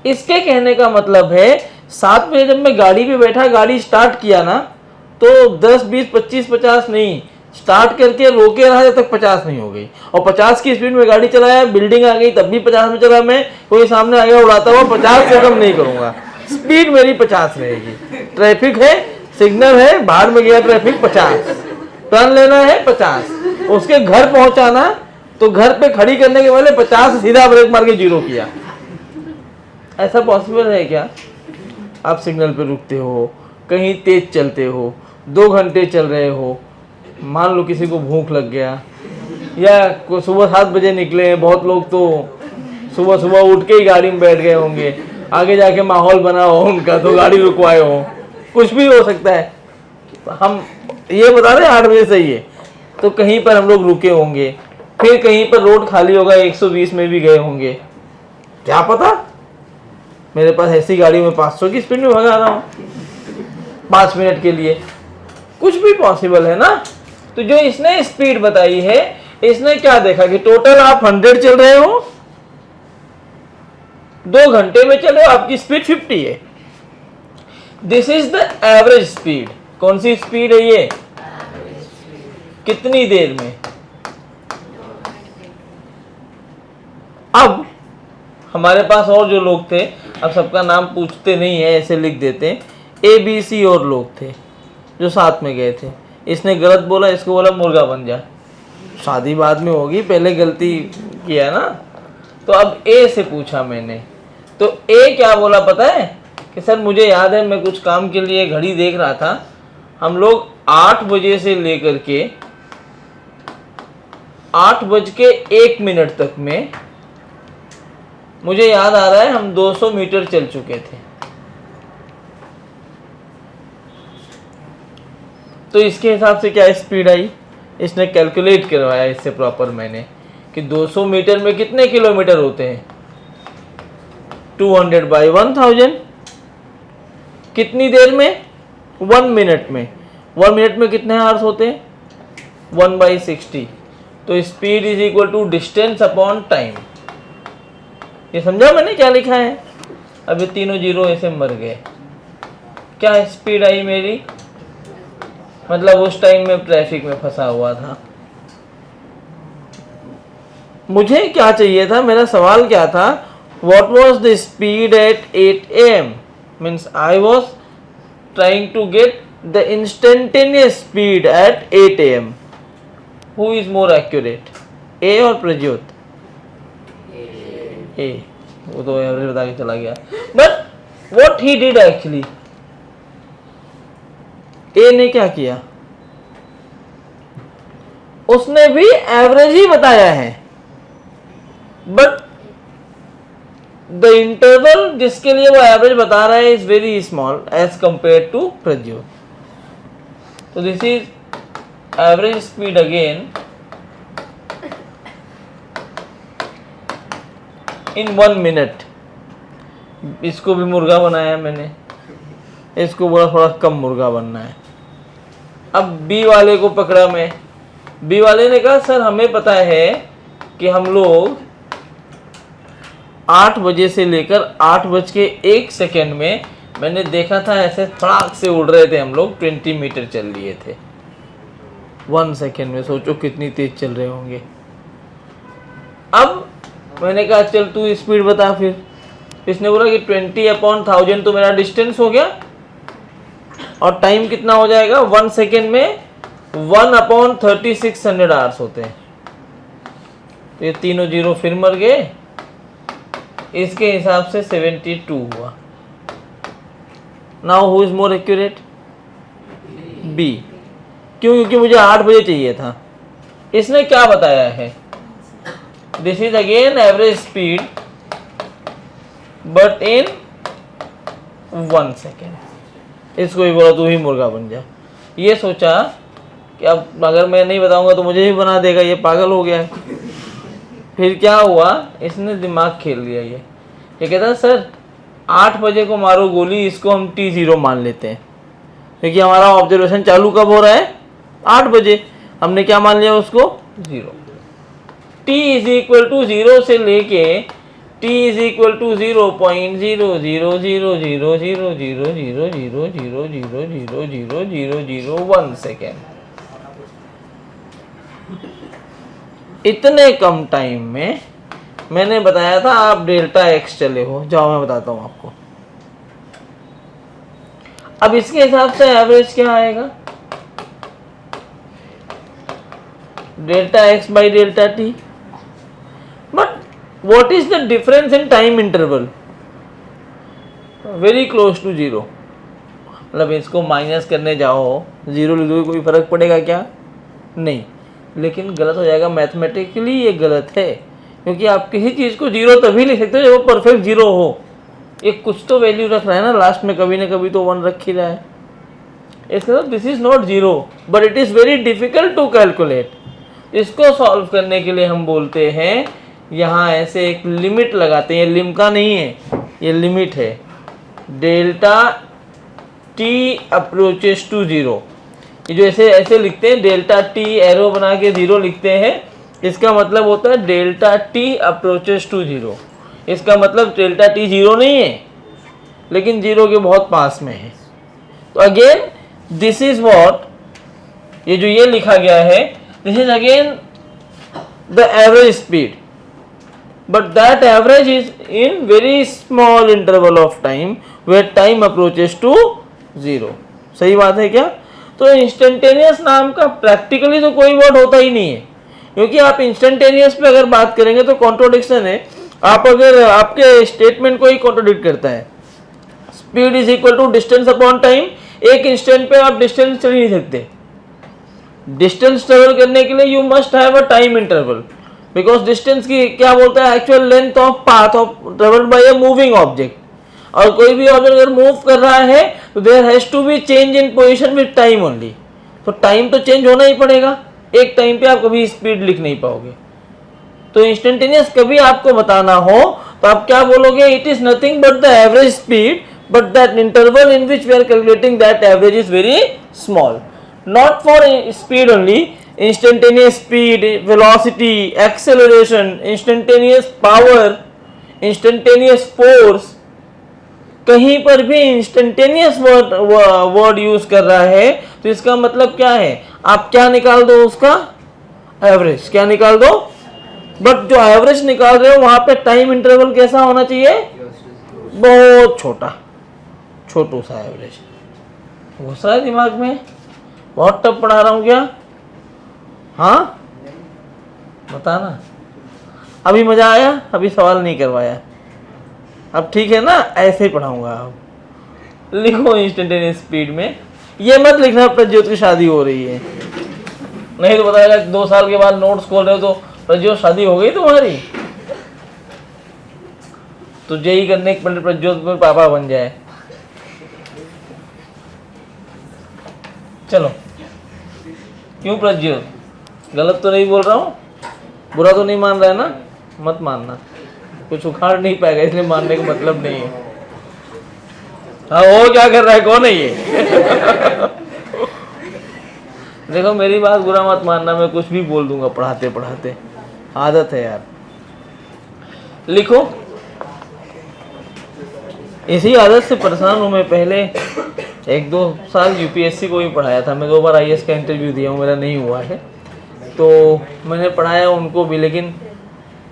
इसके कहने का मतलब है 7 बजे जब मैं गाड़ी पे बैठा, गाड़ी स्टार्ट किया ना, तो 10, 20, 25, 50 नहीं, स्टार्ट करके रोके रहा जब तक 50 नहीं हो गई। और 50 की स्पीड में गाड़ी चलाया, बिल्डिंग आ गई तब भी 50 में चला मैं। कोई सामने आ गया उड़ाता हुआ, 50 से कम नहीं करूँगा। स्पीड मेरी 50 रहेगी। ट्रैफिक है, सिग्नल है, बाहर में गया ट्रैफिक, 50 टर्न लेना है, 50। उसके घर पहुंचाना, तो घर पे खड़ी करने के पहले 50 सीधा ब्रेक मार के 0 किया। ऐसा पॉसिबल है क्या? आप सिग्नल पे रुकते हो, कहीं तेज चलते हो, 2 घंटे चल रहे हो, मान लो किसी को भूख लग गया, या सुबह 7 बजे निकले हैं, बहुत लोग तो सुबह सुबह उठ के ही गाड़ी में बैठ गए होंगे, आगे जाके माहौल बना हो उनका तो गाड़ी रुकवाए हो, कुछ भी हो सकता है। हम ये बता रहे हैं 8 बजे सही है, तो कहीं पर हम लोग रुके होंगे, फिर कहीं पर रोड खाली होगा, 120 में भी गए होंगे, क्या पता। मेरे पास ऐसी गाड़ी में 500 की स्पीड में भगा रहा हूँ 5 मिनट के लिए, कुछ भी पॉसिबल है ना। तो जो इसने स्पीड बताई है, इसने क्या देखा कि टोटल आप 100 चल रहे हो, 2 घंटे में चलो, आपकी स्पीड 50 है। This is the average speed. कौन सी स्पीड है ये? कितनी देर में? अब हमारे पास और जो लोग थे, अब सबका नाम पूछते नहीं है, ऐसे लिख देते हैं, ABC और लोग थे जो साथ में गए थे। इसने गलत बोला, इसको बोला मुर्गा बन जा। शादी बाद में होगी, पहले गलती किया ना। तो अब ए से पूछा मैंने, तो ए क्या बोला पता है कि सर मुझे याद है, मैं कुछ काम के लिए घड़ी देख रहा था, हम लोग 8 बजे से लेकर के 8:01 तक में, मुझे याद आ रहा है हम 200 मीटर चल चुके थे। तो इसके हिसाब से क्या स्पीड आई? इसने कैलकुलेट करवाया इससे प्रॉपर मैंने कि 200 मीटर में कितने किलोमीटर होते हैं, 200/1000। कितनी देर में? 1 मिनट में। 1 मिनट में कितने आवर्स होते हैं? 1/60। तो speed is equal to distance upon time. ये समझा मैंने क्या लिखा है? अब ये तीनों जीरो ऐसे मर गए। क्या स्पीड आई मेरी? मतलब उस टाइम में ट्रैफिक में फंसा हुआ था। मुझे क्या चाहिए था, मेरा सवाल क्या था, what was the speed at 8 AM? Means I was trying to get the instantaneous speed at 8 AM. Who is more accurate? A और प्रज्योत? A. वो तो एवरेज बता के चला गया। But what he did actually? A ने क्या किया? उसने भी एवरेज ही बताया है, बट द इंटरवल जिसके लिए वो एवरेज बता रहा है is very small as compare to Prajyot. तो this is average speed again in 1 मिनट। इसको भी मुर्गा बनाया मैंने, इसको बोला थोड़ा कम मुर्गा बनना है। अब बी वाले को पकड़ा मैं। बी वाले ने कहा सर हमें पता है कि हम लोग 8 बजे से लेकर 8:01 में, मैंने देखा था ऐसे फड़ाक से उड़ रहे थे हम लोग, 20 मीटर चल लिए थे 1 सेकेंड में। सोचो कितनी तेज चल रहे होंगे। अब मैंने कहा चल तू स्पीड बता फिर। इसने बोला कि 20/1000 तो मेरा डिस्टेंस हो गया, और टाइम कितना हो जाएगा 1 सेकेंड में 1/3600 आवर्स होते हैं। तो ये तीनों जीरो फिर मर गए। इसके हिसाब से 72 हुआ। Now who is more accurate? B. क्यों? क्योंकि मुझे 8 बजे चाहिए था। इसने क्या बताया है? This is again average speed but in 1 second. इसको भी बोला तू ही मुर्गा बन जा। ये सोचा कि अब अगर मैं नहीं बताऊंगा तो मुझे ही बना देगा, ये पागल हो गया है। फिर क्या हुआ, इसने दिमाग खेल लिया। ये कहता सर 8 बजे को मारो गोली, इसको हम T0 मान लेते हैं, क्योंकि हमारा ऑब्जर्वेशन चालू कब हो रहा है? 8 बजे। हमने क्या मान लिया उसको? 0। T इज इक्वल टू 0 से लेके T is equal to 0.00000000000000000000001 second. इतने कम टाइम में मैंने बताया था आप डेल्टा एक्स चले हो। जाओ मैं बताता हूं आपको। अब इसके हिसाब से एवरेज क्या आएगा? Delta x by delta T. But what is the difference in time interval? Very close to zero, मतलब इसको माइनस करने जाओ जीरो लिख दो, कोई फर्क पड़ेगा क्या? नहीं, लेकिन गलत हो जाएगा, मैथमेटिकली ये गलत है, क्योंकि आप किसी चीज़ को जीरो तभी लिख सकते हो जब वो परफेक्ट जीरो हो। एक कुछ तो वैल्यू रख रहा है ना लास्ट में, कभी ना कभी तो 1 रख ही रहा है। इसका मतलब this is not zero but it is very difficult to calculate. इसको सॉल्व करने के लिए हम बोलते हैं यहाँ ऐसे एक लिमिट लगाते हैं, ये लिमका नहीं है, ये लिमिट है, delta T approaches to zero. ये जो ऐसे ऐसे लिखते हैं, डेल्टा टी एरो बना के जीरो लिखते हैं, इसका मतलब होता है delta T approaches to zero. इसका मतलब डेल्टा टी जीरो नहीं है, लेकिन जीरो के बहुत पास में है। तो अगेन दिस इज व्हाट, ये जो ये लिखा गया है, this is again the average speed, but that average is in very small interval of time where time approaches to zero. सही बात है क्या? तो इंस्टेंटेनियस नाम का प्रैक्टिकली तो कोई वर्ड होता ही नहीं है, क्योंकि आप इंस्टेंटेनियस पे अगर बात करेंगे तो कॉन्ट्रोडिक्शन है। आप अगर आपके स्टेटमेंट को ही कॉन्ट्रोडिक्ट करता है, speed is equal to distance upon time. एक इंस्टेंट पे आप डिस्टेंस चल नहीं सकते, डिस्टेंस ट्रेवल करने के लिए you must have a time interval, because distance की क्या बोलता है, actual length of path of travelled by a moving object. और कोई भी ऑब्जेक्ट अगर मूव कर रहा है तो there has to be change in position with time only. तो टाइम तो चेंज होना ही पड़ेगा, एक टाइम पे आप कभी स्पीड लिख नहीं पाओगे। तो इंस्टेंटेनियस कभी आपको बताना हो तो आप क्या बोलोगे, it is nothing but the average speed, but that interval in which we are calculating that average is very small, not for speed only, instantaneous speed, velocity, acceleration, instantaneous power, instantaneous force, कहीं पर भी instantaneous word use कर रहा है तो इसका मतलब क्या है, आप क्या निकाल दो, उसका एवरेज क्या निकाल दो। बट जो एवरेज निकाल रहे हो वहां पे टाइम इंटरवल कैसा होना चाहिए, बहुत छोटा, छोटू सा एवरेज। घुस रहा है दिमाग में? बहुत टफ पढ़ा रहा हूं क्या? हाँ बताना। अभी मजा आया? अभी सवाल नहीं करवाया, अब ठीक है ना, ऐसे ही पढ़ाऊंगा। अब लिखो इंस्टेंटेनियस स्पीड में, ये मत लिखना प्रज्योत की शादी हो रही है, नहीं तो बताएगा 2 साल के बाद नोट्स खोल रहे हो तो प्रज्योत शादी हो गई तुम्हारी, तो जेई करने के पहले प्रज्योत में पापा बन जाए। चलो, क्यों प्रज्योत, गलत तो नहीं बोल रहा हूँ, बुरा तो नहीं मान रहा है ना? मत मानना, कुछ उखाड़ नहीं पाएगा, इसलिए मानने का मतलब नहीं है। हाँ वो क्या कर रहा है, कौन है ये? देखो मेरी बात बुरा मत मानना, मैं कुछ भी बोल दूंगा पढ़ाते पढ़ाते, आदत है यार। लिखो, इसी आदत से परेशान हूँ मैं। पहले 1-2 साल यूपीएससी को भी पढ़ाया था मैं, 2 बार आईएएस का इंटरव्यू दिया हूँ, मेरा नहीं हुआ है, तो मैंने पढ़ाया उनको भी, लेकिन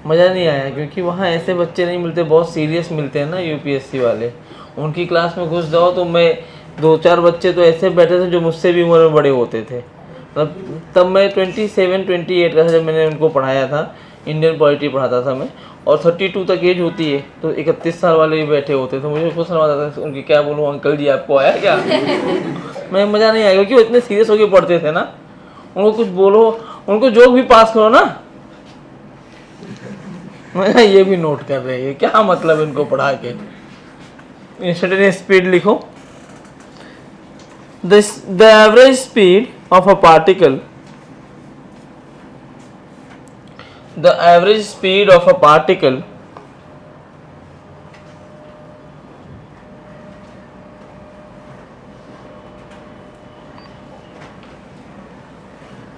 मज़ा नहीं आया, क्योंकि वहाँ ऐसे बच्चे नहीं मिलते, बहुत सीरियस मिलते हैं ना यूपीएससी वाले। उनकी क्लास में घुस जाओ तो मैं 2-4 बच्चे तो ऐसे बैठे थे जो मुझसे भी उम्र में बड़े होते थे। तब मैं 27-28 का था जब मैंने उनको पढ़ाया था, इंडियन पॉलिटी पढ़ाता था मैं, और 32 तक एज होती है, तो 31 साल वाले भी बैठे होते थे। मुझे कुछ समझ आता था उनकी, क्या बोलूँ अंकल जी आपको आया क्या? मैं मज़ा नहीं आया, क्योंकि वो इतने सीरियस होकर पढ़ते थे ना, उनको कुछ बोलो, उनको जोक भी पास करो ना, मैं ये भी नोट कर रहे हैं, क्या मतलब इनको पढ़ा के। इंस्टेंटेनियस स्पीड लिखो, the average speed of a particle, the average speed of a particle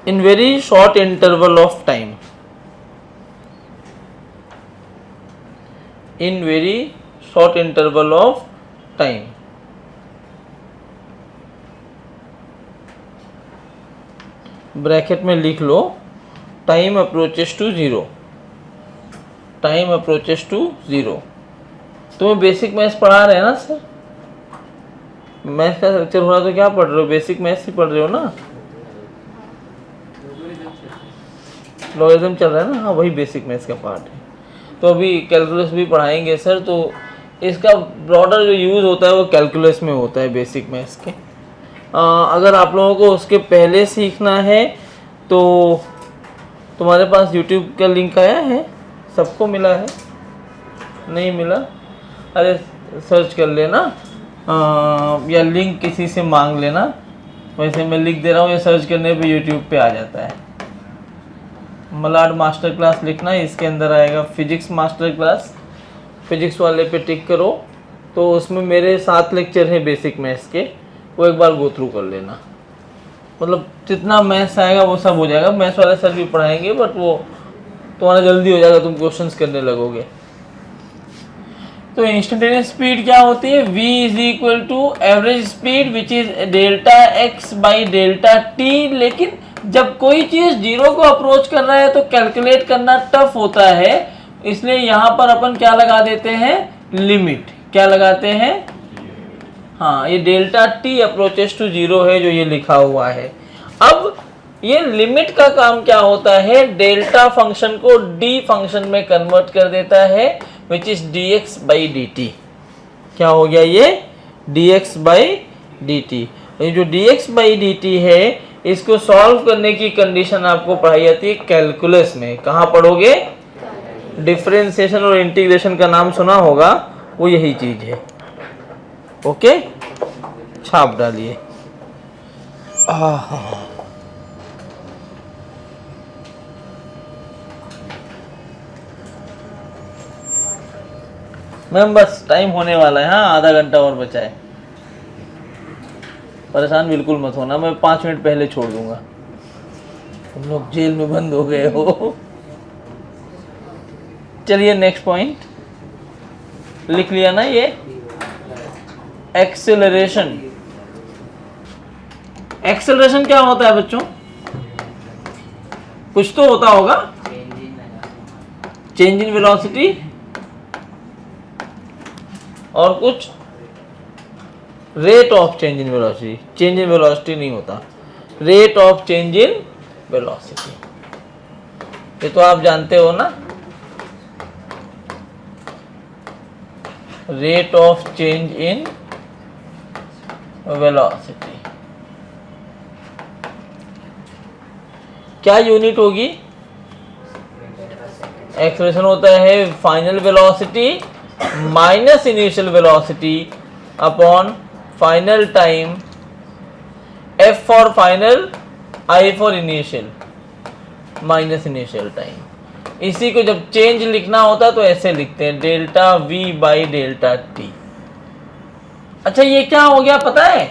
in very short interval of time, in very short interval of time, bracket में लिख लो time approaches to zero, time approaches to zero. तुम्हें basic maths पढ़ा रहे हैं ना sir, maths का lecture हो रहा तो क्या पढ़ रहे हो, बेसिक मैथ्स ही पढ़ रहे हो ना, लॉगरिथम चल रहा है ना, हाँ वही बेसिक मैथ्स का पार्ट है। तो अभी कैलकुलस भी पढ़ाएंगे सर, तो इसका ब्रॉडर जो यूज़ होता है वो कैलकुलस में होता है, बेसिक मैथ्स के। अगर आप लोगों को उसके पहले सीखना है तो तुम्हारे पास यूट्यूब का लिंक आया है, सबको मिला है? नहीं मिला? अरे सर्च कर लेना या लिंक किसी से मांग लेना। वैसे मैं लिख दे रहा हूँ, ये सर्च करने पे यूट्यूब पे आ जाता है। मलाड मास्टर क्लास लिखना, इसके अंदर आएगा फिजिक्स मास्टर क्लास। फिजिक्स वाले पे टिक करो तो उसमें मेरे 7 लेक्चर हैं बेसिक मैथ्स के, वो एक बार गो थ्रू कर लेना। मतलब जितना मैथ्स आएगा वो सब हो जाएगा। मैथ्स वाले सर भी पढ़ाएंगे बट वो तुम्हारा जल्दी हो जाएगा, तुम क्वेश्चंस करने लगोगे। तो इंस्टेंटेनियस स्पीड क्या होती है? v is equal to average speed which is delta x by delta t। लेकिन जब कोई चीज़ जीरो को अप्रोच कर रहा है तो कैलकुलेट करना टफ होता है, इसलिए यहाँ पर अपन क्या लगा देते हैं? लिमिट। क्या लगाते हैं? हाँ, ये delta t approaches to zero है जो ये लिखा हुआ है। अब ये लिमिट का काम क्या होता है? डेल्टा फंक्शन को d फंक्शन में कन्वर्ट कर देता है which is dx by dt। क्या हो गया ये? dx by dt। ये जो dx बाई dt है इसको सॉल्व करने की कंडीशन आपको पढ़ाई जाती है कैलकुलस में। कहाँ पढ़ोगे? डिफरेंशिएशन और इंटीग्रेशन का नाम सुना होगा, वो यही चीज है। ओके, छाप डालिए। मैम बस टाइम होने वाला है, हाँ आधा घंटा और बचा है। परेशान बिल्कुल मत होना, मैं 5 मिनट पहले छोड़ दूंगा। तुम लोग जेल में बंद हो गए हो। चलिए नेक्स्ट पॉइंट लिख लिया ना ये? एक्सेलरेशन। एक्सेलरेशन क्या होता है बच्चों? कुछ तो होता होगा। चेंज इन वेलोसिटी और कुछ rate of change in velocity. Change in velocity नहीं होता, rate of change in velocity. ये तो आप जानते हो ना, rate of change in velocity क्या यूनिट होगी? एक्सेलरेशन होता है final velocity minus initial velocity upon final time, F for final, I for initial, minus initial time. इसी को जब चेंज लिखना होता है तो ऐसे लिखते हैं, delta V by delta T। अच्छा ये क्या हो गया पता है?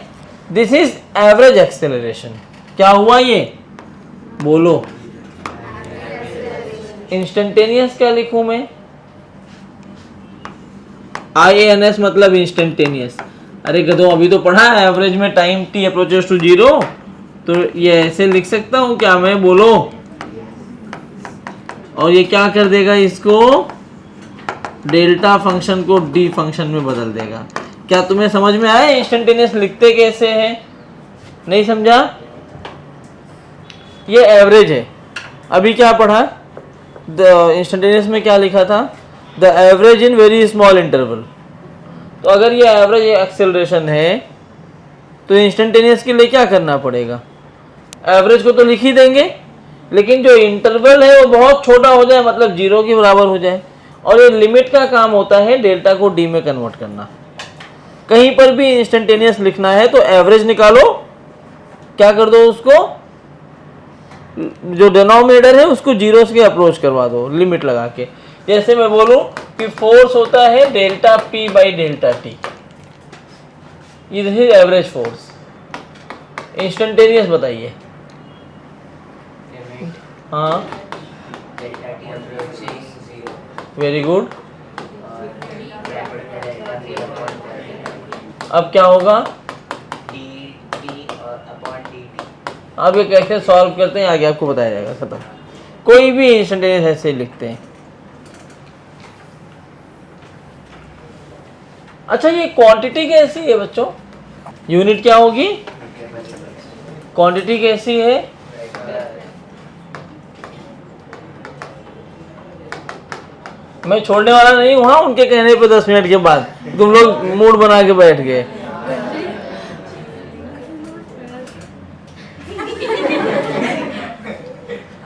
This is average acceleration. क्या हुआ ये? बोलो। इंस्टेंटेनियस क्या लिखूं मैं? IANS मतलब इंस्टेंटेनियस। अरे गधो, अभी तो पढ़ा है एवरेज में time t approaches to zero, तो ये ऐसे लिख सकता हूं क्या मैं? बोलो। और ये क्या कर देगा? इसको डेल्टा फंक्शन को d फंक्शन में बदल देगा। क्या तुम्हें समझ में आया इंस्टेंटेनियस लिखते कैसे हैं? नहीं समझा? ये एवरेज है। अभी क्या पढ़ा? इंस्टेंटेनियस में क्या लिखा था? The average in very small interval. तो अगर ये एवरेज एक्सेलरेशन है तो इंस्टेंटेनियस के लिए क्या करना पड़ेगा? एवरेज को तो लिख ही देंगे, लेकिन जो इंटरवल है वो बहुत छोटा हो जाए, मतलब जीरो के बराबर हो जाए। और ये लिमिट का काम होता है डेल्टा को डी में कन्वर्ट करना। कहीं पर भी इंस्टेंटेनियस लिखना है तो एवरेज निकालो, क्या कर दो? उसको जो डिनोमिनेटर है उसको जीरो के अप्रोच करवा दो लिमिट लगा के। जैसे मैं बोलूं कि फोर्स होता है delta P by delta T, this is average force. Instantaneous बताइए। हाँ delta T approaching 0 very good. और ब्रैकेट में डेल्टा टी अपॉन अब क्या होगा? डी टी और अपॉन डी टी। अब ये कैसे सॉल्व करते हैं आगे आपको बताया जाएगा। खत्म। कोई भी इंस्टेंटेनियस ऐसे ही लिखते हैं। अच्छा ये क्वांटिटी कैसी है बच्चों? यूनिट क्या होगी? क्वांटिटी कैसी है? मैं छोड़ने वाला नहीं हूँ, हाँ, उनके कहने पे 10 मिनट के बाद तुम लोग मूड बना के बैठ गए।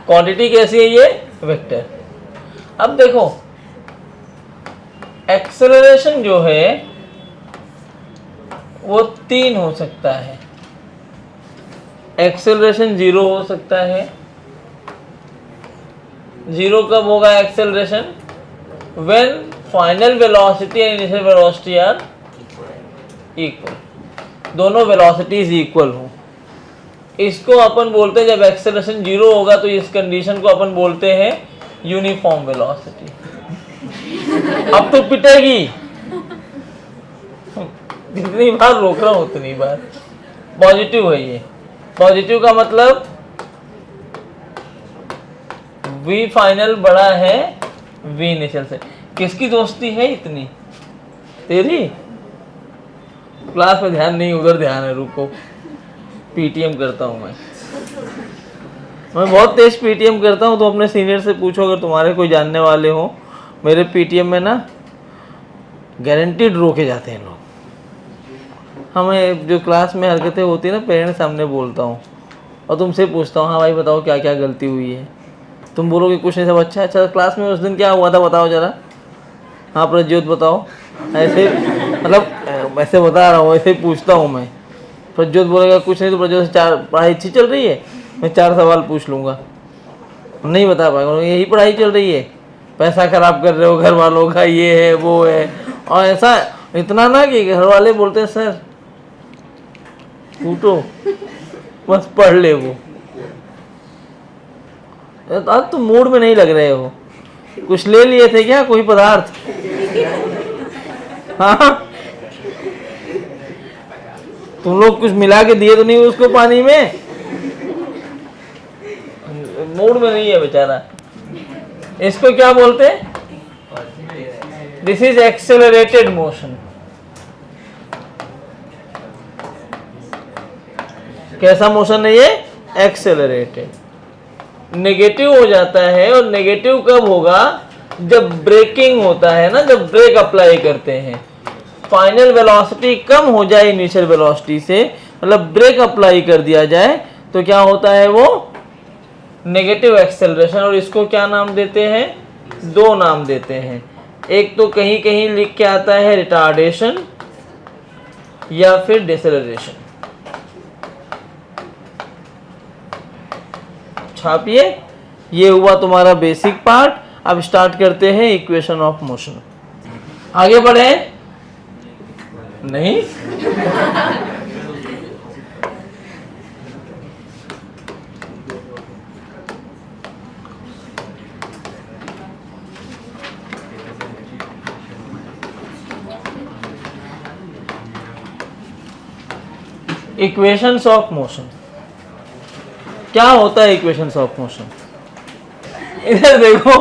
क्वांटिटी कैसी है ये? वेक्टर। अब देखो एक्सेलरेशन जो है वो 3 हो सकता है। एक्सेलरेशन 0 हो सकता है। 0 कब होगा acceleration? When final velocity and initial velocity are equal, दोनों वेलोसिटीज इक्वल हो। इसको अपन बोलते हैं, जब एक्सेलरेशन 0 होगा तो इस कंडीशन को अपन बोलते हैं यूनिफॉर्म वेलोसिटी। अब तो पिटेगी, जितनी बार रोक रहा हूं उतनी बार। पॉजिटिव है ये। पॉजिटिव का मतलब V फाइनल बड़ा है V इनिशियल से। किसकी दोस्ती है इतनी? तेरी? क्लास में ध्यान नहीं, उधर ध्यान है। रुको, पीटीएम करता हूँ मैं बहुत तेज पीटीएम करता हूँ। तो अपने सीनियर से पूछो, अगर तुम्हारे कोई जानने वाले हो। मेरे पीटीएम में ना गारंटीड रोके जाते हैं लोग। हमें जो क्लास में हरकतें होती है ना, पेरेंट्स सामने बोलता हूँ और तुमसे पूछता हूँ, हाँ भाई बताओ क्या क्या गलती हुई है। तुम बोलोगे कुछ नहीं, सब अच्छा। अच्छा, क्लास में उस दिन क्या हुआ था बताओ जरा। हाँ प्रज्योत बताओ। ऐसे मतलब ऐसे बता रहा हूँ, ऐसे पूछता हूँ मैं। प्रज्योत बोलेगा कुछ नहीं, तो प्रज्योत से 4 पढ़ाई अच्छी चल रही है, मैं 4 सवाल पूछ लूँगा, नहीं बता पाएगा। यही पढ़ाई चल रही है, पैसा खराब कर रहे हो घर वालों का, ये है वो है। और ऐसा इतना ना कि घर वाले बोलते हैं सर कूटो, बस पढ़ ले वो। आज तुम मूड में नहीं लग रहे हो। कुछ ले लिए थे क्या, कोई पदार्थ? हाँ, तुम लोग कुछ मिला के दिए तो नहीं उसको पानी में? मूड में नहीं है बेचारा। इसको क्या बोलते हैं? This is accelerated motion. कैसा मोशन है ये? एक्सेलरेटेड। नेगेटिव हो जाता है, और नेगेटिव कब होगा? जब ब्रेकिंग होता है ना, जब ब्रेक अप्लाई करते हैं, फाइनल वेलोसिटी कम हो जाए इनिशियल वेलोसिटी से, मतलब ब्रेक अप्लाई कर दिया जाए, तो क्या होता है वो? Negative acceleration. और इसको क्या नाम देते हैं? 2 नाम देते हैं। एक तो कहीं कहीं लिख के आता है रिटार्डेशन या फिर डिसेलरेशन। छापिए। ये हुआ तुम्हारा बेसिक पार्ट। अब स्टार्ट करते हैं इक्वेशन ऑफ मोशन। आगे बढ़े? नहीं? Equations of motion. क्या होता है इक्वेशंस ऑफ मोशन? इधर देखो,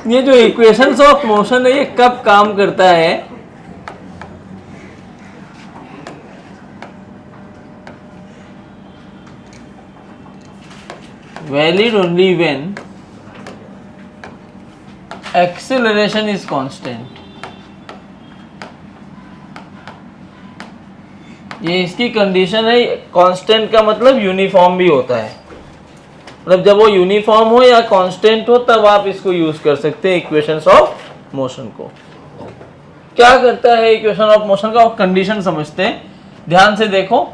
ये जो इक्वेशंस ऑफ मोशन है ये कब काम करता है? Valid only when acceleration is constant. ये इसकी कंडीशन है। कांस्टेंट का मतलब यूनिफॉर्म भी होता है। मतलब जब वो यूनिफॉर्म हो या कांस्टेंट हो, तब आप इसको यूज कर सकते हैं इक्वेशंस ऑफ मोशन को। क्या करता है इक्वेशन ऑफ मोशन का? कंडीशन समझते हैं, ध्यान से देखो।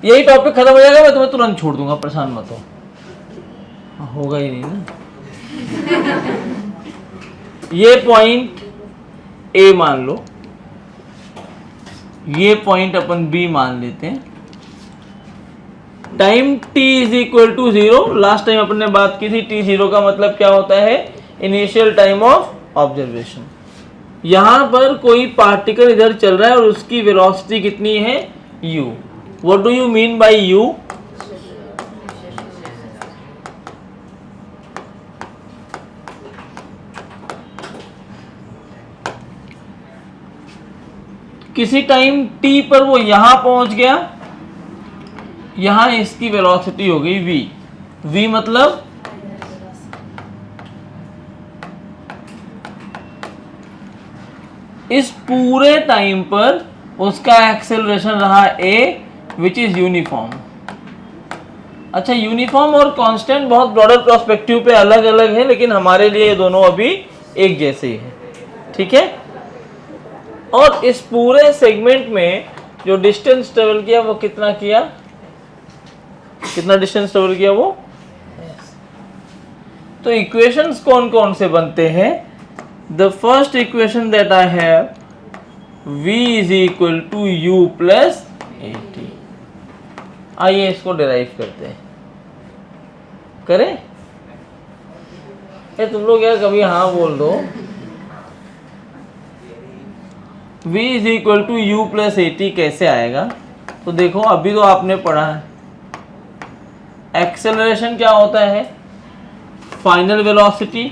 यही टॉपिक खत्म हो जाएगा, मैं तुम्हें तुरंत छोड़ दूंगा, परेशान मत हो। होगा ही नहीं ना। ये पॉइंट ए मान लो, ये पॉइंट अपन बी मान लेते हैं। Time t is equal to 0। Last time अपन ने बात की थी, t 0 का मतलब क्या होता है? Initial time of observation. यहां पर कोई पार्टिकल इधर चल रहा है और उसकी वेलोसिटी कितनी है? u। What do you mean by u? किसी टाइम t पर वो यहां पहुंच गया, यहां इसकी वेलोसिटी हो गई v। v मतलब इस पूरे टाइम पर उसका एक्सेलरेशन रहा a विच इज यूनिफॉर्म। अच्छा, यूनिफॉर्म और कांस्टेंट बहुत ब्रॉडर पर्सपेक्टिव पे अलग अलग है, लेकिन हमारे लिए ये दोनों अभी एक जैसे ही है, ठीक है। और इस पूरे सेगमेंट में जो डिस्टेंस ट्रेवल किया वो कितना किया, कितना डिस्टेंस ट्रेवल किया वो। तो इक्वेशंस कौन कौन से बनते हैं। The first equation that I have, v is equal to u plus a t. आइए इसको डिराइव करते हैं, करें। ये तुम लोग यार कभी हाँ बोल दो। v is equal to u plus a t कैसे आएगा। तो देखो अभी तो आपने पढ़ा है एक्सेलरेशन क्या होता है, final velocity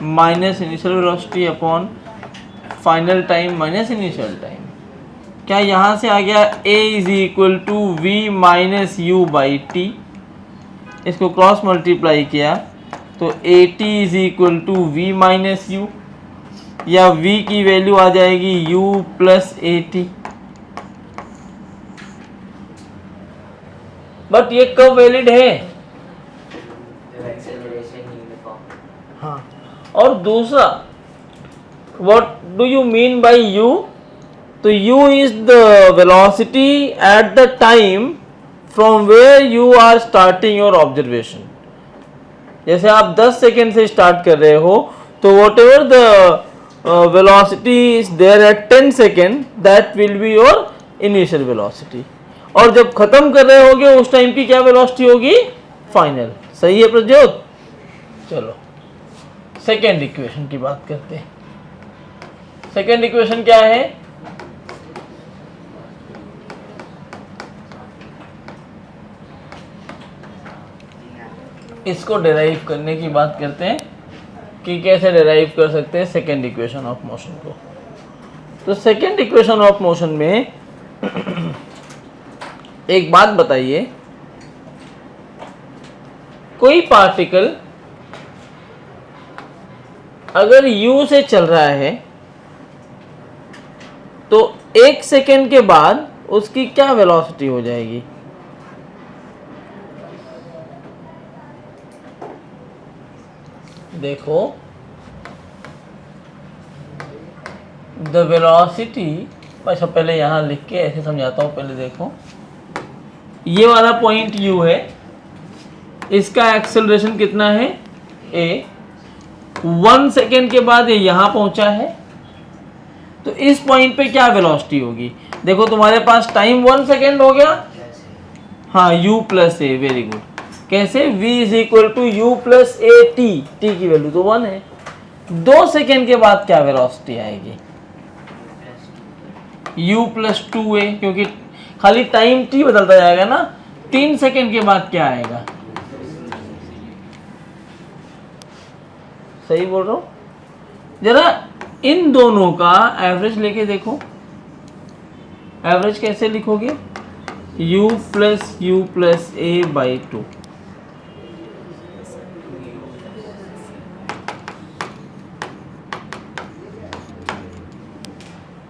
minus initial velocity upon final time minus initial time. क्या यहाँ से आ गया a is equal to v minus u by t, इसको क्रॉस मल्टीप्लाई किया तो a t is equal to v minus u, या v की वैल्यू आ जाएगी u plus a t. But ये कब वैलिड है। Acceleration uniform. हाँ, और दूसरा what do you mean by u। तो u is the velocity at the time from where you are starting your observation। जैसे आप 10 सेकेंड से स्टार्ट कर रहे हो तो whatever the velocity is there at 10 second that will be your initial velocity। और जब खत्म कर रहे होगे उस टाइम की क्या वेलोसिटी होगी, फाइनल। सही है प्रज्योत। चलो सेकेंड इक्वेशन की बात करते हैं। सेकेंड इक्वेशन क्या है, इसको डिराइव करने की बात करते हैं कि कैसे डिराइव कर सकते हैं सेकेंड इक्वेशन ऑफ मोशन को। तो सेकेंड इक्वेशन ऑफ मोशन में एक बात बताइए, कोई पार्टिकल अगर u से चल रहा है तो 1 सेकेंड के बाद उसकी क्या वेलोसिटी हो जाएगी। देखो द वेलोसिटी, अच्छा पहले यहां लिख के ऐसे समझाता हूं। पहले देखो ये वाला पॉइंट u है, इसका एक्सेलरेशन कितना है a। 1 सेकेंड के बाद ये यहां पहुंचा है तो इस पॉइंट पे क्या वेलोसिटी होगी। देखो तुम्हारे पास टाइम 1 सेकेंड हो गया, हाँ u plus a, very good. कैसे, v is equal to u plus a t, t की वैल्यू तो 1 है। 2 सेकेंड के बाद क्या वेलोसिटी आएगी, u प्लस 2a, क्योंकि खाली टाइम t बदलता जाएगा ना। 3 सेकेंड के बाद क्या आएगा, सही बोल रहा हूं। जरा इन दोनों का एवरेज लेके देखो, एवरेज कैसे लिखोगे, u प्लस ए बाई 2।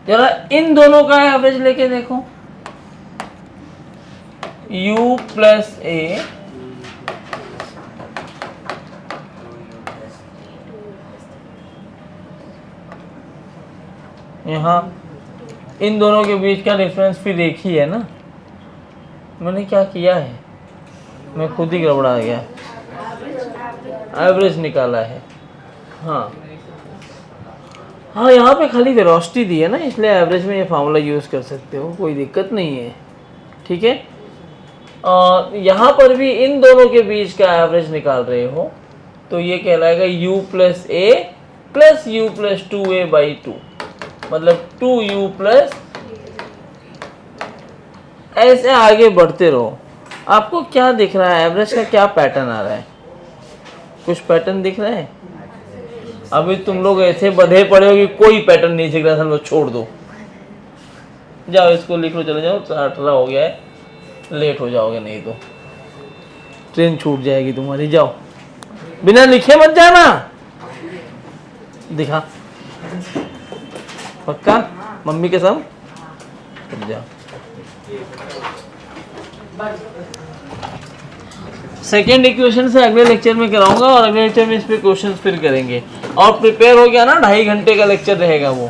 जरा इन दोनों का एवरेज लेके देखो, u प्लस ए यहाँ इन दोनों के बीच का डिफरेंस फिर एक ही है ना। मैंने क्या किया है, मैं खुद ही गड़बड़ा गया, एवरेज निकाला है। हाँ हाँ, यहाँ पे खाली वेलोसिटी दी है ना, इसलिए एवरेज में ये फार्मूला यूज़ कर सकते हो, कोई दिक्कत नहीं है, ठीक है। यहाँ पर भी इन दोनों के बीच का एवरेज निकाल रहे हो तो ये कहलाएगा u plus A plus you plus 2a by 2, मतलब 2u प्लस। ऐसे आगे बढ़ते रहो। आपको क्या दिख रहा है, एवरेज का क्या पैटर्न आ रहा है, कुछ पैटर्न दिख रहा है। अभी तुम लोग ऐसे बधे पड़े हो कि कोई पैटर्न नहीं दिख रहा, सब छोड़ दो, जाओ इसको लिख लो, चले जाओ। 18 हो गया है, लेट हो जाओगे नहीं तो ट्रेन छूट जाएगी तुम्हारी। जाओ, बिना लिखे मत जाना। दिखा पक्का? मम्मी के संग? रुक जाओ। सेकेंड इक्वेशन से अगले लेक्चर में कराऊंगा और अगले लेक्चर में इस पे क्वेश्चंस फिर करेंगे। और प्रिपेयर हो गया ना, 2.5 घंटे का लेक्चर रहेगा वो।